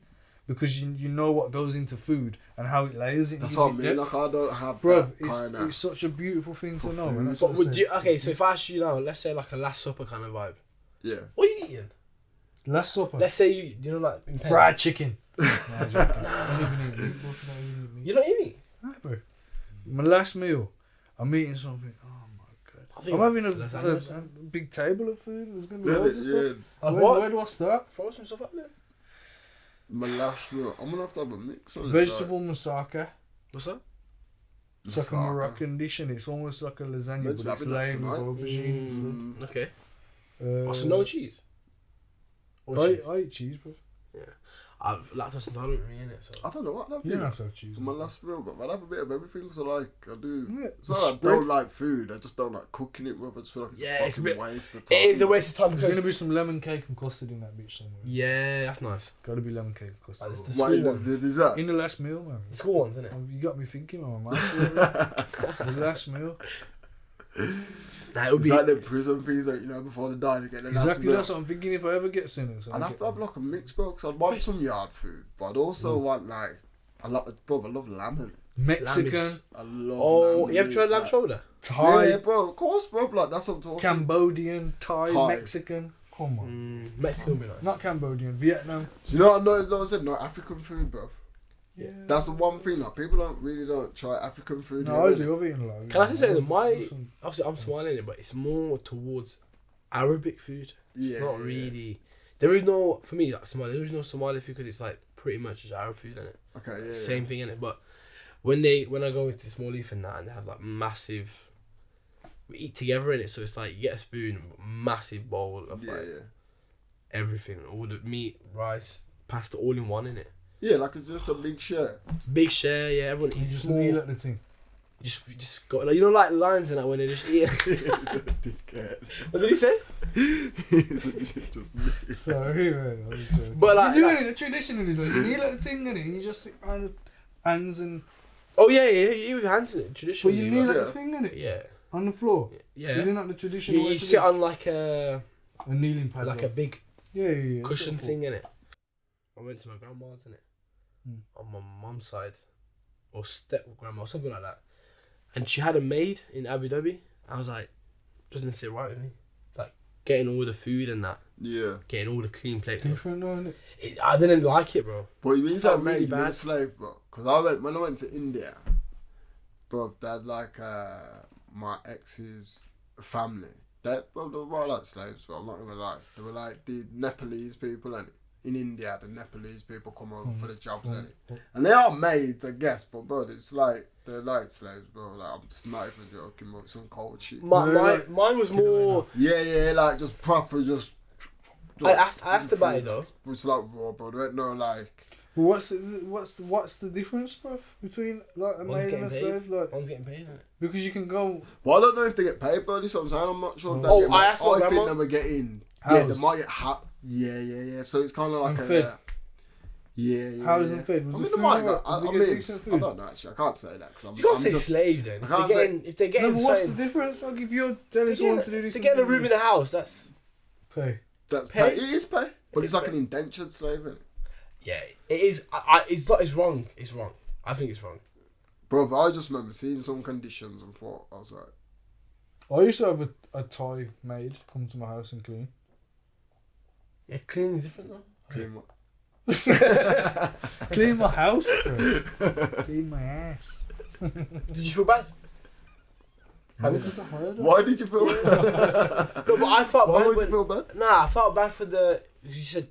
S3: because you know what goes into food and how it layers it.
S2: That's
S3: and
S2: what I
S3: gives
S2: mean.
S3: it
S2: Like I don't have
S3: Bruv,
S2: that kind
S3: it's
S2: of.
S3: such a beautiful thing to
S2: for
S3: know.
S2: food.
S3: And that's
S1: But
S3: what
S1: would
S3: I'm
S1: you?
S3: saying.
S1: Okay, so if I ask you now, let's say like a Last Supper kind of vibe.
S2: Yeah.
S1: What are you eating?
S3: Last supper.
S1: Let's say you know like in
S3: Fried chicken. Nah, I'm joking. I don't even eat meat. Both don't even eat meat.
S1: You don't eat meat.
S3: Nah, bro. My last meal, I'm eating something. Oh my god.
S1: I think
S3: I'm having
S1: it's lasagna or
S3: a big table of food. There's gonna be
S2: Yeah,
S3: loads of
S2: yeah.
S3: stuff.
S1: And
S3: Where do I start?
S1: Throw some stuff up there.
S2: My last meal. I'm gonna have to have a mix on it.
S3: Vegetable moussaka.
S1: What's that?
S3: It's like a Moroccan dish, and it's almost like a lasagna, but it's layered with aubergines.
S1: Okay. So no cheese?
S3: I eat cheese, bro.
S1: Yeah. I'm lactose intolerant, innit? So.
S2: I don't know what
S3: You don't have to have cheese.
S2: For my last meal, but I'll have a bit of everything. So like, I do.
S3: Yeah,
S2: It's not like I don't like food. I just don't like cooking it. I just feel like it's a fucking waste of time.
S1: It is a waste of time.
S3: There's gonna be some lemon cake and custard in that bitch somewhere.
S1: Yeah, that's nice.
S3: Gotta be lemon cake and custard.
S1: It's the school ones.
S2: The dessert.
S3: In the last meal, man.
S1: The school ones, isn't it?
S3: You got me thinking, man. The last meal.
S1: Nah, it would
S2: It's
S1: be
S2: like the prison fees, like, you know, before they die, they get the last
S3: Exactly,
S2: meal.
S3: that's what I'm thinking. If I ever get sentenced,
S2: I'd have to have like a mix, bro, because I'd want some yard food, but I'd also want like I love lamb.
S3: Mexican,
S2: I love.
S1: Oh,
S2: lamb
S1: you ever tried lamb
S2: like,
S1: shoulder?
S3: Thai,
S2: Yeah, bro, of course, bro. Like that's what I'm talking.
S3: Cambodian, Thai,
S2: Thai.
S3: Mexican. Come on,
S1: Mexican would be nice.
S3: not Cambodian, Vietnam.
S2: Do you know what? No, I said no African food, bro.
S3: Yeah,
S2: That's the one thing. Like people don't try African food.
S3: No, I
S2: here,
S3: do. I've eaten a lot.
S1: Can I just say that obviously I'm smiling it, but it's more towards Arabic food. It's not really. There is no, for me, like Somali. There is no Somali food because it's like pretty much just Arab food, isn't it?
S2: Okay, yeah.
S1: Same thing, innit? But when I go into the small leaf and that, and they have like massive. We eat together in it, so it's like you get a spoon, massive bowl of everything, all the meat, rice, pasta, all in one in it.
S2: Yeah, like it's just a big share.
S1: Big share, yeah. Everyone
S3: You
S1: eats
S3: just
S1: small.
S3: kneel at the thing.
S1: You just got like like lions and that when they just eat.
S2: He's a dickhead.
S1: What did he say?
S2: just
S3: Sorry, man.
S1: But like,
S3: you do it traditionally, though. You kneel at the thing, innit? You just sit on the hands and.
S1: oh yeah, you eat with your hands in it traditionally.
S3: But you kneel
S2: like-
S3: at the thing, innit?
S1: Yeah,
S3: On the floor.
S1: yeah.
S3: Isn't that the traditional way
S1: You
S3: to
S1: sit
S3: do it?
S1: on like a
S3: kneeling pad.
S1: like a big
S3: yeah.
S1: cushion
S3: that's
S1: thing in it. I went to my grandma's in it
S3: Hmm.
S1: on my mum's side, or step grandma or something like that, and she had a maid in Abu Dhabi. I was like, doesn't sit right with me, like getting all the food and that, getting all the clean plates.
S3: different, though, isn't it?
S1: I didn't like it, bro.
S2: But you mean
S1: Felt
S2: that
S1: really
S2: made you
S1: bad.
S2: a slave, bro? Because when I went to India, bro, they had like my ex's family. They were like slaves, but I'm not gonna lie. They were like the Nepalese people, and in India, the Nepalese people come over for the jobs, and they are maids, I guess. But bro, it's like they're like slaves, bro. Like I'm just not even joking, bro. It's some cold shit.
S1: Mine was more.
S2: Yeah, like just proper, just.
S1: I asked about it though.
S2: It's like raw, bro. There ain't no like.
S3: Well, what's the difference, bro, between like a maid and a slave? Like,
S1: One's getting paid, isn't it?
S3: because you can go.
S2: Well, I don't know if they get paid, bro. This is what I'm saying. I'm not sure. If they
S1: Oh,
S2: get
S1: I asked my
S2: I think
S1: grandma.
S2: they were getting. Yeah,
S3: Housed.
S2: they might get Yeah. So it's kind of like
S3: And fed.
S2: Yeah.
S3: Housed and fed. Was
S2: I
S3: the
S2: mean,
S3: food
S2: they might
S3: alright?
S2: got.
S3: Did
S2: I
S3: they get
S2: mean,
S3: decent
S2: I
S3: food?
S2: don't know. Actually, I can't say that because I'm.
S1: You can't
S2: I'm
S1: say
S2: just,
S1: slave then.
S2: I can't say-
S1: If they're getting
S3: No, but what's the difference? Like, if you're telling someone to do this,
S1: to get a room in the house, that's
S3: pay.
S2: That's
S1: pay.
S2: pay. It is pay, but
S1: It
S2: it's
S1: is
S2: like
S1: pay.
S2: an indentured slave, isn't it?
S1: yeah. It is. It's wrong. It's wrong. I think it's wrong.
S2: Bro, but I just remember seeing some conditions and thought I was like,
S3: I used to have a Thai maid come to my house and clean.
S1: Yeah, cleaning is different though.
S2: clean what?
S3: Clean my house, bro. Clean my ass.
S1: Did you feel bad?
S3: Because I heard
S2: Why did you feel?
S1: No, but I felt
S2: Why
S1: bad.
S2: would you
S1: When,
S2: feel bad?
S1: nah, I felt bad for the. You said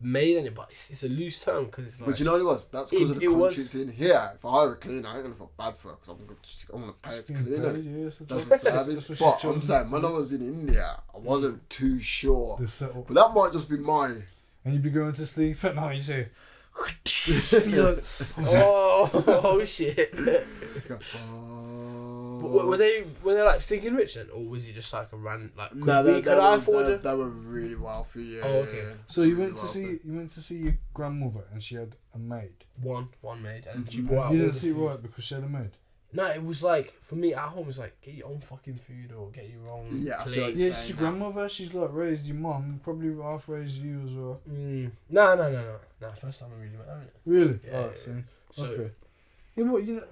S1: maid in it, but it's a loose term because it's like.
S2: But you know what it was? That's because of the
S1: It
S2: country
S1: was-
S2: it's in. Here, if I hire a cleaner, I ain't gonna feel bad for her because I'm gonna pay her to clean it.
S3: Yes,
S2: That's a service.
S3: what
S2: But
S3: she
S2: I'm
S3: chose
S2: saying,
S3: to
S2: when
S3: do.
S2: I was in India, I wasn't too sure.
S3: The setup.
S2: But that might just be my.
S3: And you'd be going to sleep at night, you say,
S1: You're like, oh shit. Were they like stinking rich then, or was he just like a random like? Could I afford it?
S2: They were really wealthy. Yeah.
S1: Oh, okay.
S3: So you
S2: Really
S3: went to
S2: wealthy.
S3: see your grandmother and she had a maid.
S1: One maid, and she
S3: You
S1: brought out all
S3: didn't
S1: the
S3: sit
S1: food.
S3: right because she had a maid.
S1: No, it was like for me at home. It's like get your own fucking food or get your own
S2: Yeah, I see what
S1: plate.
S2: you're
S3: Yeah, it's your grandmother. She's like raised your mum, probably half raised you as well.
S1: No. First time I really met her.
S3: Really?
S1: Yeah,
S3: Alright,
S1: yeah.
S3: so
S1: So
S3: okay. Yeah, but you know,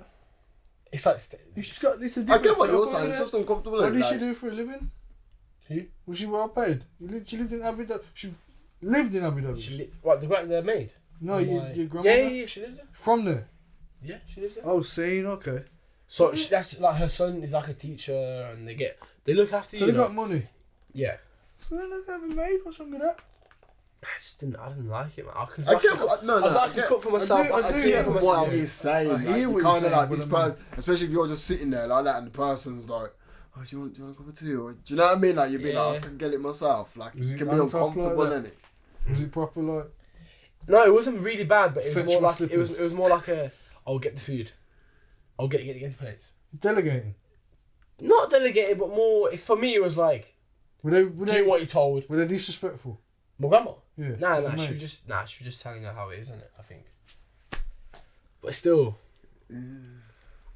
S1: it's like
S3: you just got it's a
S2: I
S3: different.
S2: get what you're
S3: setup,
S2: saying. It's
S3: innit?
S2: just uncomfortable.
S3: What did
S2: like,
S3: she do for a living?
S1: Who?
S3: Was she well paid? She lived in Abu Dhabi. She lived in Abu Dhabi.
S1: What the maid?
S3: No,
S1: Oh,
S3: your
S1: my-
S3: grandmother.
S1: Yeah, she lives there.
S3: From there.
S1: Yeah, she lives there.
S3: Oh, sane. Okay.
S1: So that's like her son is like a teacher, and they look after
S3: So
S1: you.
S3: they got money.
S1: Yeah.
S3: So then they have a maid. What's wrong with that?
S1: I didn't like it, man. I can cook for myself.
S2: I get what he's saying.
S3: I hear what
S2: kind
S3: you're
S2: of like
S3: saying,
S2: this
S3: but I mean-
S2: person, especially if you're just sitting there like that, and the person's like, "Oh, do you want a cup of tea?" Or, do you know what I mean? Like you'd be like, "I can get it myself." Like
S3: Was
S2: it
S3: it
S2: can be
S3: on top
S2: uncomfortable,
S3: like
S2: innit?
S3: Was it proper like?
S1: No, it wasn't really bad, but it was
S3: Fetch
S1: more
S3: my
S1: like it
S3: slippers.
S1: was more like a. I'll get the food. I'll get the plates.
S3: Delegating.
S1: Not delegated, but more. For me, it was like
S3: Were they
S1: do what you're told.
S3: were they disrespectful?
S1: My grandma.
S3: Yeah.
S1: Nah. She was just telling her how it is, isn't it? I think. But still,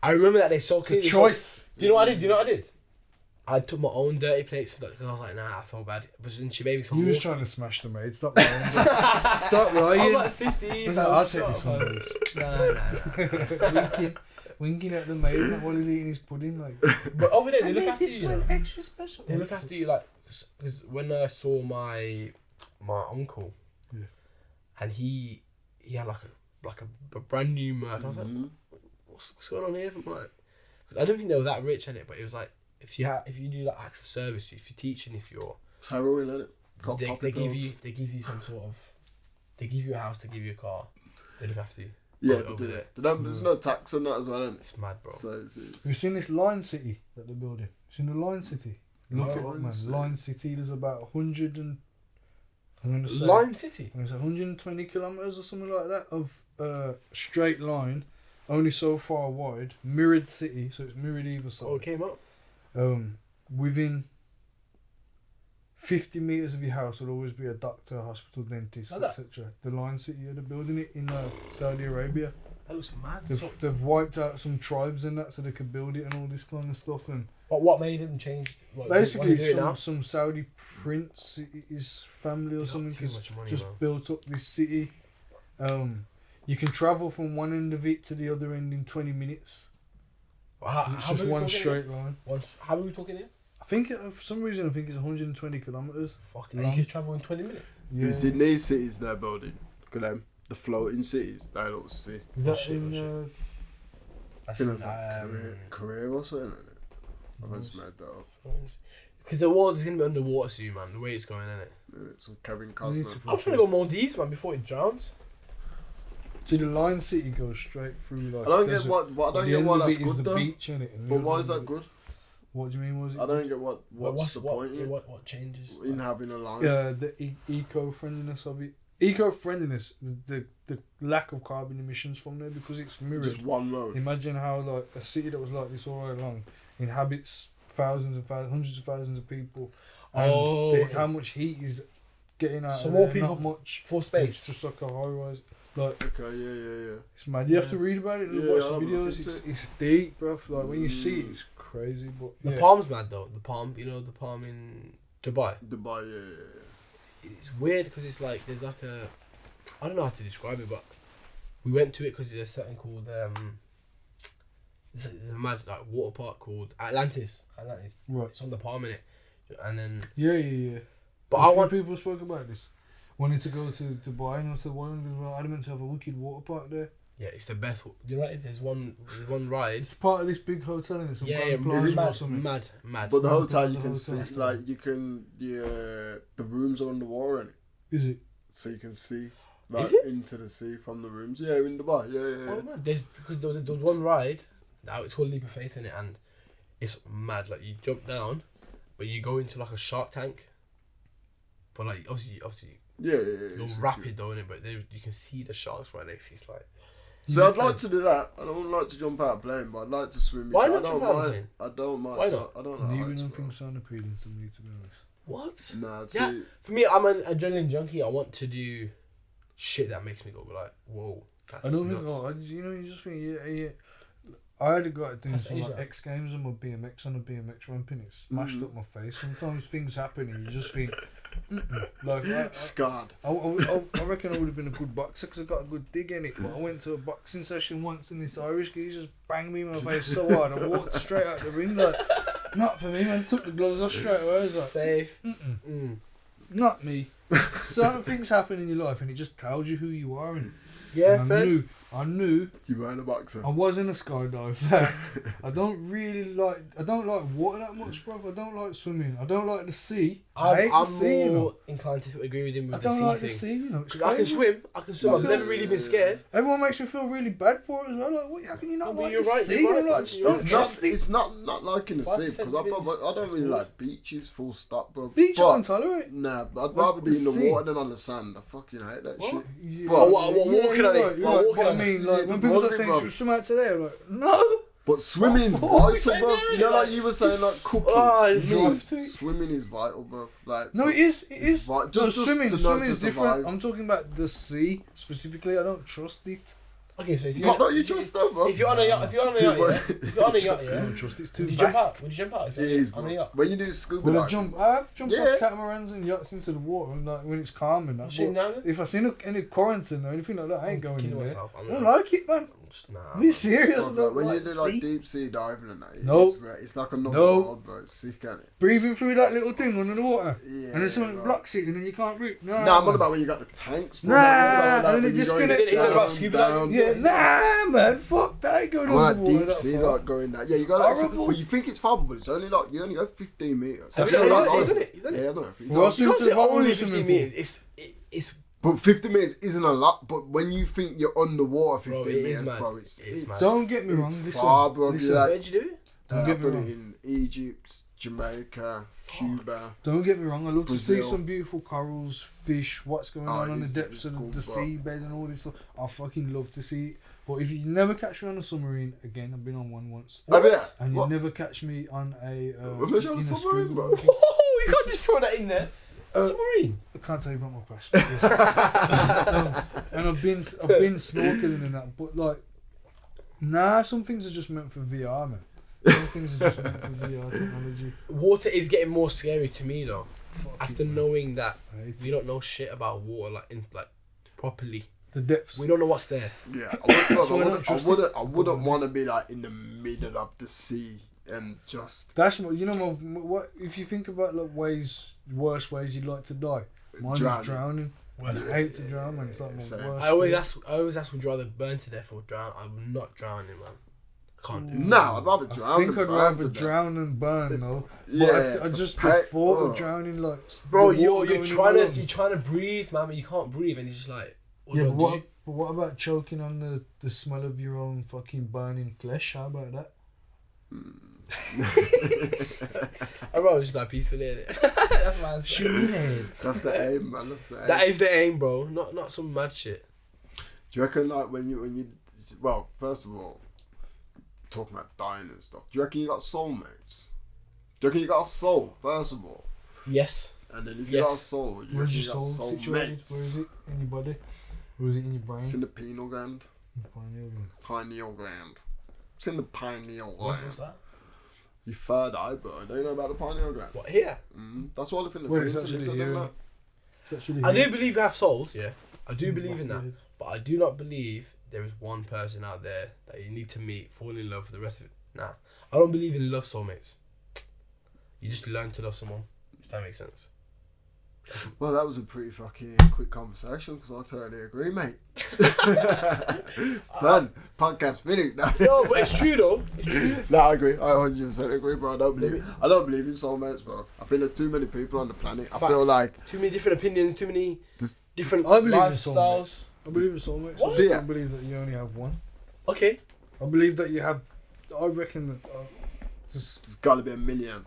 S1: I remember that they so
S3: The
S1: clearly.
S3: choice.
S1: Do you know what I did? I took my own dirty plates because I was like, nah, I felt bad. But then she made me some
S3: You was
S1: water.
S3: trying to smash the maid. Stop lying. Stop lying.
S1: I was like 50.
S3: Was like, I'll take this one, boys.
S1: Nah.
S3: Winking at the maid while he's eating his pudding. Like,
S1: But over there, they look after
S3: this
S1: you.
S3: one extra special.
S1: They look after you like, because when I saw my uncle, and he had like a brand new Merc. I was like, what's going on here? I'm like, 'cause I don't think they were that rich in it, but it was like if you do like acts of service, if you're teaching, if you're
S2: Heroin, innit?
S1: they give you some sort of, they give you a house, they give you a car, they look after you.
S2: Yeah,
S1: Over
S2: they do.
S1: there.
S2: There's no tax on that as well, innit?
S1: It's mad, bro.
S2: So
S3: Have you seen this Line City that they're building? You've seen the Line City? Look at it, man. Line City, there's about 100 and... I'm going to say...
S1: Line City?
S3: There's 120 kilometres or something like that of straight line, only so far wide, mirrored city, so it's mirrored either side.
S1: Oh, it came up.
S3: Within 50 metres of your house will always be a doctor, hospital, dentist,
S1: Like that?
S3: etc. The Line City, they're building it in Saudi Arabia.
S1: That looks mad.
S3: They've wiped out some tribes and that so they could build it and all this kind of stuff. And
S1: What made him change?
S3: basically,
S1: do it now?
S3: some Saudi prince, his family or
S1: He's got
S3: something,
S1: too
S3: has
S1: much money,
S3: just
S1: man.
S3: built up this city. You can travel from one end of it to the other end in 20 minutes. It's just one straight line.
S1: How are we talking here?
S3: I think, for some reason, I think it's 120 kilometres.
S1: Fucking you can travel in 20 minutes.
S3: Yeah.
S2: You see these cities they're building? Look at them. The floating cities, they look sick.
S3: Is that
S1: Shit,
S3: in...
S2: I think it's like career or something, isn't it? I just made that up.
S1: Because the world is going to be underwater soon, man. The way it's going, isn't it?
S2: It's with Kevin Costner.
S1: I'm trying to go Maldives, man, before it drowns.
S3: See, the Line City goes straight through, like...
S2: I don't get what I don't get why that's good
S3: the
S2: though.
S3: beach, innit?
S2: But why is that good?
S3: What do you mean, was it?
S2: I don't get what's the point in
S1: What changes?
S2: in having a line.
S3: The eco-friendliness of it. Eco-friendliness, the lack of carbon emissions from there, because it's mirrored.
S2: Just one road.
S3: Imagine how like a city that was like this all right along inhabits thousands and thousands, hundreds of thousands of people, and how much heat is getting out
S1: So
S3: of
S1: more
S3: there,
S1: people
S3: not much
S1: for space.
S3: It's just like a high rise. Like,
S2: Okay, yeah.
S3: it's mad. You have to read about it and
S2: Yeah,
S3: watch
S2: I'll
S3: the
S2: have a look
S3: videos.
S2: into
S3: It's deep, bruv. Like when you see it, it's crazy. But
S1: The
S3: yeah.
S1: palm's mad though. The palm, the palm in Dubai.
S2: Dubai, yeah.
S1: It's weird because it's like there's like a, I don't know how to describe it, but we went to it because there's something called there's a mad like water park called Atlantis.
S3: Right.
S1: It's on the palm in it, and then.
S3: Yeah.
S1: But
S3: A
S1: I
S3: few
S1: want.
S3: people spoke about this. Wanted to go to Dubai, and I said, "Why don't I adamant to have a wicked water park there?"
S1: Yeah, it's the best. You know, there's one ride.
S3: It's part of this big hotel, and it's some
S1: Yeah,
S3: plaza
S2: is it
S3: or
S1: mad,
S3: something.
S1: mad.
S2: But the hotel you
S3: The
S2: can
S3: hotel.
S2: see, like you can, the rooms are underwater, and
S3: Is it?
S2: so you can see like
S1: Is it?
S2: into the sea from the rooms. Yeah, in Dubai. Yeah.
S1: Oh man, because there was one ride. Now it's called Leap of Faith in it, and it's mad. Like you jump down, but you go into like a shark tank. But like obviously
S2: Yeah.
S1: you're rapid though in it, but you can see the sharks right next. It's like.
S2: So I'd like to do that. I don't like to jump out of plane, but I'd like to swim.
S1: Why
S2: I
S1: not
S2: don't
S1: jump out of
S2: mind.
S1: plane?
S2: I don't mind.
S1: Why not?
S2: I don't know.
S3: Neither
S2: heights,
S3: of them
S2: bro.
S3: things sound appealing to me, to be honest.
S1: What?
S2: Nah,
S1: Yeah,
S2: see,
S1: for me, I'm an adrenaline junkie. I want to do shit that makes me go like, whoa. That's
S3: I don't think.
S1: nuts.
S3: Oh, you just think, yeah. I had a guy doing
S1: That's
S3: some like
S1: Asia.
S3: X Games and my BMX on a BMX ramp, and it smashed up my face. Sometimes things happen, and you just think, like
S2: scarred.
S3: I reckon I would have been a good boxer because I got a good dig in it. But I went to a boxing session once, and this Irish guy just banged me in my face so hard I walked straight out the ring. Like, not for me, man. Took the gloves off straight away. I was like,
S1: Safe.
S3: not me. certain things happen in your life, and it just tells you who you are. And
S1: Yeah,
S3: and I knew
S2: You weren't a boxer.
S3: I wasn't a skydiver. I don't like water that much, bro. I don't like swimming. I don't like the sea. I hate the sea, you know.
S1: more inclined to agree with him
S3: I
S1: with the
S3: don't
S1: sea
S3: like
S1: thing.
S3: the sea, you know. It's
S1: I can
S3: crazy.
S1: swim. I've never really been scared.
S3: Everyone makes me feel really bad for it as well. Like, what, how can you not
S1: No, but
S3: like
S1: you're
S3: the
S1: right,
S3: sea?
S1: you're right,
S3: I'm like,
S1: man.
S3: just
S1: You're
S3: don't
S1: right.
S3: trust it.
S2: It's not liking the sea
S1: 5%
S2: because I don't really like beaches. Full stop, bro.
S3: Beach I
S2: But-
S3: can tolerate.
S2: Nah, but I'd
S3: What's
S2: rather be
S3: the
S2: in the
S3: sea?
S2: water than on the sand. I fucking hate that shit.
S3: Yeah.
S2: But-
S1: What, walking on it?
S3: You're
S1: What,
S3: right,
S1: walking
S3: but I
S1: on it?
S3: mean,
S2: Yeah,
S3: like, when
S2: just
S3: people are
S2: walking,
S3: saying,
S2: bro.
S3: should we swim out today? I'm like, no.
S2: But swimming's
S1: What are we
S2: vital,
S1: saying
S2: bro.
S1: there?
S2: You know, like you were saying, like cooking.
S1: Oh,
S2: To
S1: it's
S2: me,
S3: drive to it.
S2: swimming is vital, bro. Like
S3: No, it is. It is.
S2: vi-
S3: No,
S2: just
S3: swimming.
S2: to know
S3: Swimming
S2: to
S3: is different.
S2: survive.
S3: I'm talking about the sea specifically. I don't trust it.
S1: Okay, so if
S2: God, don't you trust them, bro?
S1: if you're on a yacht,
S2: Too
S1: yeah, if you're on a yacht,
S3: I
S1: yeah,
S3: don't trust it. It's too
S1: would you jump
S3: vast.
S1: out? Would you jump out if
S2: It
S1: you're
S2: is,
S1: on a
S2: bro.
S1: yacht?
S2: When you do scuba
S3: Will I
S2: diving,
S3: jump? I've jumped
S2: Yeah.
S3: off catamarans and yachts into the water, and like when it's calm and that.
S1: Seen
S3: But
S1: that?
S3: if I see any currents or anything like that, I ain't going
S1: Killing
S3: in there.
S1: myself.
S3: I don't like it, man.
S1: Nah.
S3: Be serious.
S2: bro,
S3: I
S2: like, when
S3: don't
S2: you
S3: like
S2: do like
S3: sea.
S2: deep sea diving and that,
S3: Nope.
S2: it's like another
S3: Nope.
S2: world, bro. It's sick, ain't it?
S3: Breathing through that little thing under the water,
S2: Yeah.
S3: and then something
S2: bro.
S3: blocks it, and then you can't breathe. Nah,
S2: Nah, I'm on
S3: man.
S2: about when you got the tanks, bro.
S3: Nah,
S2: I'm on about,
S3: and then
S2: when
S3: it
S2: you go
S3: disconnects.
S1: Is that about scuba
S2: down.
S1: diving?
S3: Yeah, nah, man. Fuck that. I ain't going
S2: I'm on
S3: underwater.
S2: deep
S3: that
S2: sea,
S3: far.
S2: like going that. Yeah, you got like,
S3: Horrible.
S2: well, you think it's far, but it's only like you only go 15 meters.
S1: Have
S3: you done it?
S2: Like,
S1: Isn't it? Isn't it?
S2: Yeah, I don't know. It's
S3: Well,
S2: like-
S3: so-
S1: You can't
S3: to
S1: say
S3: the bottom
S1: only
S3: of the
S1: 50
S3: swimming pool.
S1: meters. It's
S2: But 50 meters isn't a lot. But when you think you're underwater 15
S1: Bro, it is
S2: meters,
S1: mad.
S2: bro, it's
S1: It's mad.
S3: Don't get me wrong.
S2: it's
S3: Listen,
S2: far, bro.
S3: listen,
S2: You're like,
S1: where'd you do it?
S3: Don't get
S2: I've
S3: me
S2: done
S3: wrong.
S2: it in Egypt, Jamaica, Cuba.
S3: Don't get me wrong. I love to see
S2: Brazil.
S3: some beautiful corals, fish, what's going on the
S2: it's
S3: depths of
S2: cool,
S3: the
S2: bro.
S3: seabed and all this stuff. I fucking love to see it. But if you never catch me on a submarine, again, I've been on one once.
S2: Have you?
S3: And you
S2: What?
S3: never catch me on a
S2: We're on a
S3: in a
S2: submarine,
S3: scuba
S2: bro.
S3: diving.
S1: Oh, you can't just throw that in there. Submarine.
S3: I can't tell you about my passport. And I've been snorkeling and that, but like, nah, some things are just meant for VR, man. Some things are just meant for VR technology.
S1: Water is getting more scary to me though. After knowing that
S3: I hate
S1: we don't know shit about water like properly.
S3: the depths.
S1: We don't know what's there.
S2: Yeah,
S3: So I don't trust it.
S2: I wouldn't want to be like in the middle of the sea and just
S3: That's what you know. What if you think about like worst ways you'd like to die? Mine's drowning. I hate to drown, man. It's like my
S2: Same.
S3: worst.
S1: I always ask would you rather burn to death or drown? I'm not drowning, man. I can't do it.
S2: No, I'd rather
S3: I
S2: drown.
S3: think
S2: than
S3: I'd
S2: burn
S3: rather
S2: to death.
S3: drown than burn, though.
S2: Yeah,
S3: But I just
S2: the
S3: the
S2: pain-
S3: thought of
S2: oh.
S3: drowning, like
S1: Bro,
S3: the
S1: you're
S3: water going in my
S1: trying
S3: lungs.
S1: to breathe, man, but you can't breathe, and it's just like what
S3: Yeah,
S1: do
S3: but
S1: I do?
S3: what about choking on the smell of your own fucking burning flesh? How about that?
S1: I'd rather just die peacefully. Innit? That's my answer.
S3: Shooting head.
S2: That's the aim, man. That's the aim.
S1: That is the aim, bro. Not some mad shit.
S2: Do you reckon like when you well, first of all, talking about dying and stuff. Do you reckon you got soulmates? Do you reckon you got a soul first of all?
S1: Yes.
S2: And then if you
S1: Yes.
S2: got a soul, you
S3: Where's
S2: reckon
S3: your
S2: you got
S3: soul situated? Where
S2: soulmates?
S3: is it? In your body? Or is it in your brain?
S2: It's in the pineal gland.
S3: Pineal gland.
S2: Pineal gland. It's in the pineal
S1: What's
S2: gland.
S1: that?
S2: Your third eye, bro. Don't you know about the pineal gland?
S1: What here?
S2: That's what the
S3: Wait, it's
S2: Philippines
S3: actually
S2: is. I
S3: here.
S2: don't know.
S3: It's actually
S1: I
S3: here.
S1: do believe we have souls. Yeah, I do believe in that.
S3: Weird.
S1: But I do not believe there is one person out there that you need to meet, fall in love for the rest of it. Nah, I don't believe in love soulmates. You just learn to love someone. If that makes sense.
S2: Well, that was a pretty fucking quick conversation because I totally agree, mate. It's done. Podcast finished. No,
S1: No, but it's true though. It's true.
S2: no, I agree. I 100% agree, bro. I don't believe in soulmates, bro. I think there's too many people on the planet. I feel
S1: Facts.
S2: like
S1: Too many different opinions. Too many
S2: Just-
S1: different
S3: I believe in
S1: lifestyles.
S3: soulmates. I believe in soulmates.
S1: What?
S3: I just
S2: Yeah.
S3: don't believe that you only have one.
S1: Okay.
S3: I believe that you have. I reckon that. Just
S2: there's got to be a million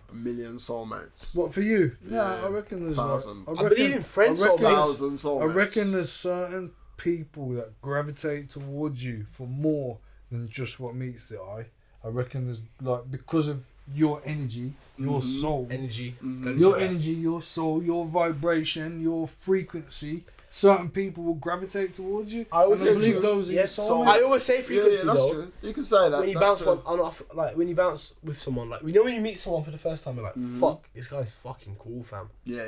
S2: soulmates.
S3: what for you?
S2: Yeah,
S3: I reckon there's.
S2: thousand.
S3: Like,
S1: I believe in friend
S3: I reckon-
S1: soulmates.
S2: 1,000 soulmates.
S3: I reckon there's certain people that gravitate towards you for more than just what meets the eye. I reckon there's like because of your energy, your soul,
S1: Energy.
S3: your energy, your soul, your vibration, your frequency. Certain people will gravitate towards you.
S1: I always
S3: and I
S1: say
S3: believe
S1: true.
S3: those are
S1: Yes,
S3: your
S1: so
S3: soulmates.
S1: I always say
S2: Yeah,
S1: frequency
S2: that's
S1: though.
S2: true. You can say that.
S1: When you
S2: that's
S1: bounce one on off, like when you bounce with someone, like when you meet someone for the first time, you're like, fuck, this guy's fucking cool, fam.
S2: Yeah.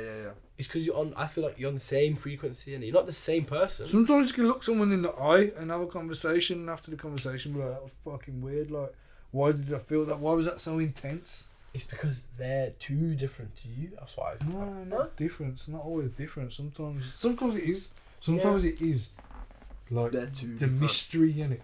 S1: It's because you're on. I feel like you're on the same frequency, and you're not the same person.
S3: Sometimes you can look someone in the eye and have a conversation, and after the conversation, be like, that was fucking weird. Like, why did I feel that? Why was that so intense?
S1: It's because they're too different to you. That's why.
S3: No, not different. It's not always different. Sometimes it is. Sometimes it is. Like
S2: They're too
S3: the
S2: different.
S3: mystery in it.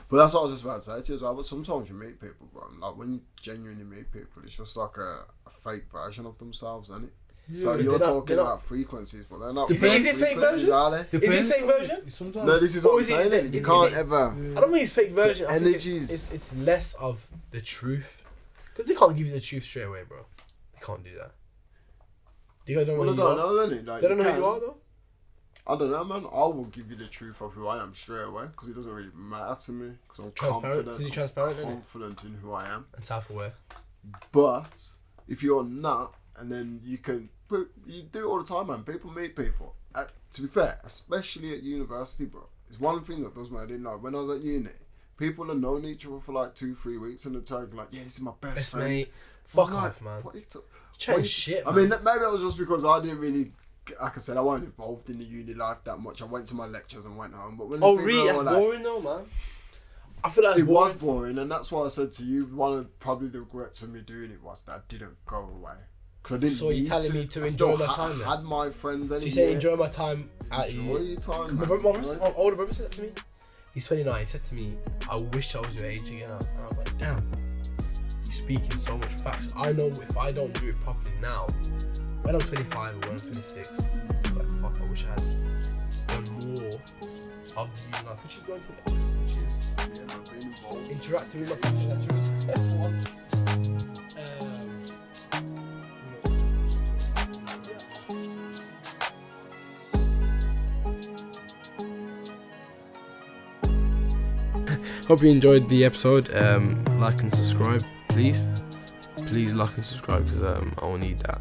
S2: But that's what I was just about to say to you as well. But sometimes you meet people, bro. Like when you genuinely meet people, it's just like a fake version of themselves, isn't it?
S3: Yeah,
S2: So
S3: but
S2: you're talking
S1: they're
S2: about frequencies, but they're not.
S1: Is
S2: real
S1: it fake
S2: frequencies,
S1: version?
S2: are they?
S1: Is it fake version?
S3: Sometimes.
S2: No, this is what
S1: Or
S2: I'm
S1: is it-
S2: saying.
S1: is
S2: You
S1: it-
S2: can't
S1: is it-
S2: ever.
S1: I don't think it's fake version. I think
S2: energies.
S1: it's less of the truth, because they can't give you the truth straight away, bro. They can't do that. Do you guys know
S2: Well,
S1: who
S2: I
S1: you
S2: don't
S1: are?
S2: know, innit? Like,
S1: They don't know
S2: you
S1: who you
S2: can.
S1: are though.
S2: I don't know, man. I will give you the truth of who I am straight away because it doesn't really matter to me because I'm
S1: Transparent.
S2: confident.
S1: Because you're transparent,
S2: I'm
S1: innit?
S2: confident in who I am.
S1: And self-aware.
S2: But if you're not, and then you can, but you do it all the time, man. People meet people. To be fair, especially at university, bro. It's one thing that does me. I didn't know when I was at uni. People have known each other for like 2-3 weeks, and they're talking like, "Yeah, this is my best friend."
S1: Mate. Fuck
S2: I'm
S1: off,
S2: like,
S1: man.
S2: What are you
S1: Change shit,
S2: I
S1: man.
S2: mean, maybe that was just because I didn't really, like I said, I wasn't involved in the uni life that much. I went to my lectures and went home. But when
S1: Oh,
S2: the
S1: really?
S2: people
S1: That's
S2: were
S1: boring though, man. I feel like it's
S2: it
S1: boring.
S2: was boring, and that's why I said to you, one of probably the regrets of me doing it was that I didn't go away. Because I didn't
S1: So you're
S2: need
S1: telling
S2: to.
S1: me to
S2: I still
S1: enjoy my time then?
S2: had my friends
S1: So
S2: anyway.
S1: you say enjoy my time at
S2: Enjoy
S1: you.
S2: your time,
S1: My,
S2: man.
S1: my older brother said that to me. He's 29. He said to me, "I wish I was your age again." And I was like, "Damn, you're speaking so much facts. I know if I don't do it properly now, when I'm 25 or when I'm 26, I'm like fuck, I wish I had done more of the uni life, which is going to lectures, which is
S2: Yeah, man, being involved.
S1: interacting with my faculty lecturers." That's one. Hope you enjoyed the episode. Like and subscribe, please. Please like and subscribe because I will need that.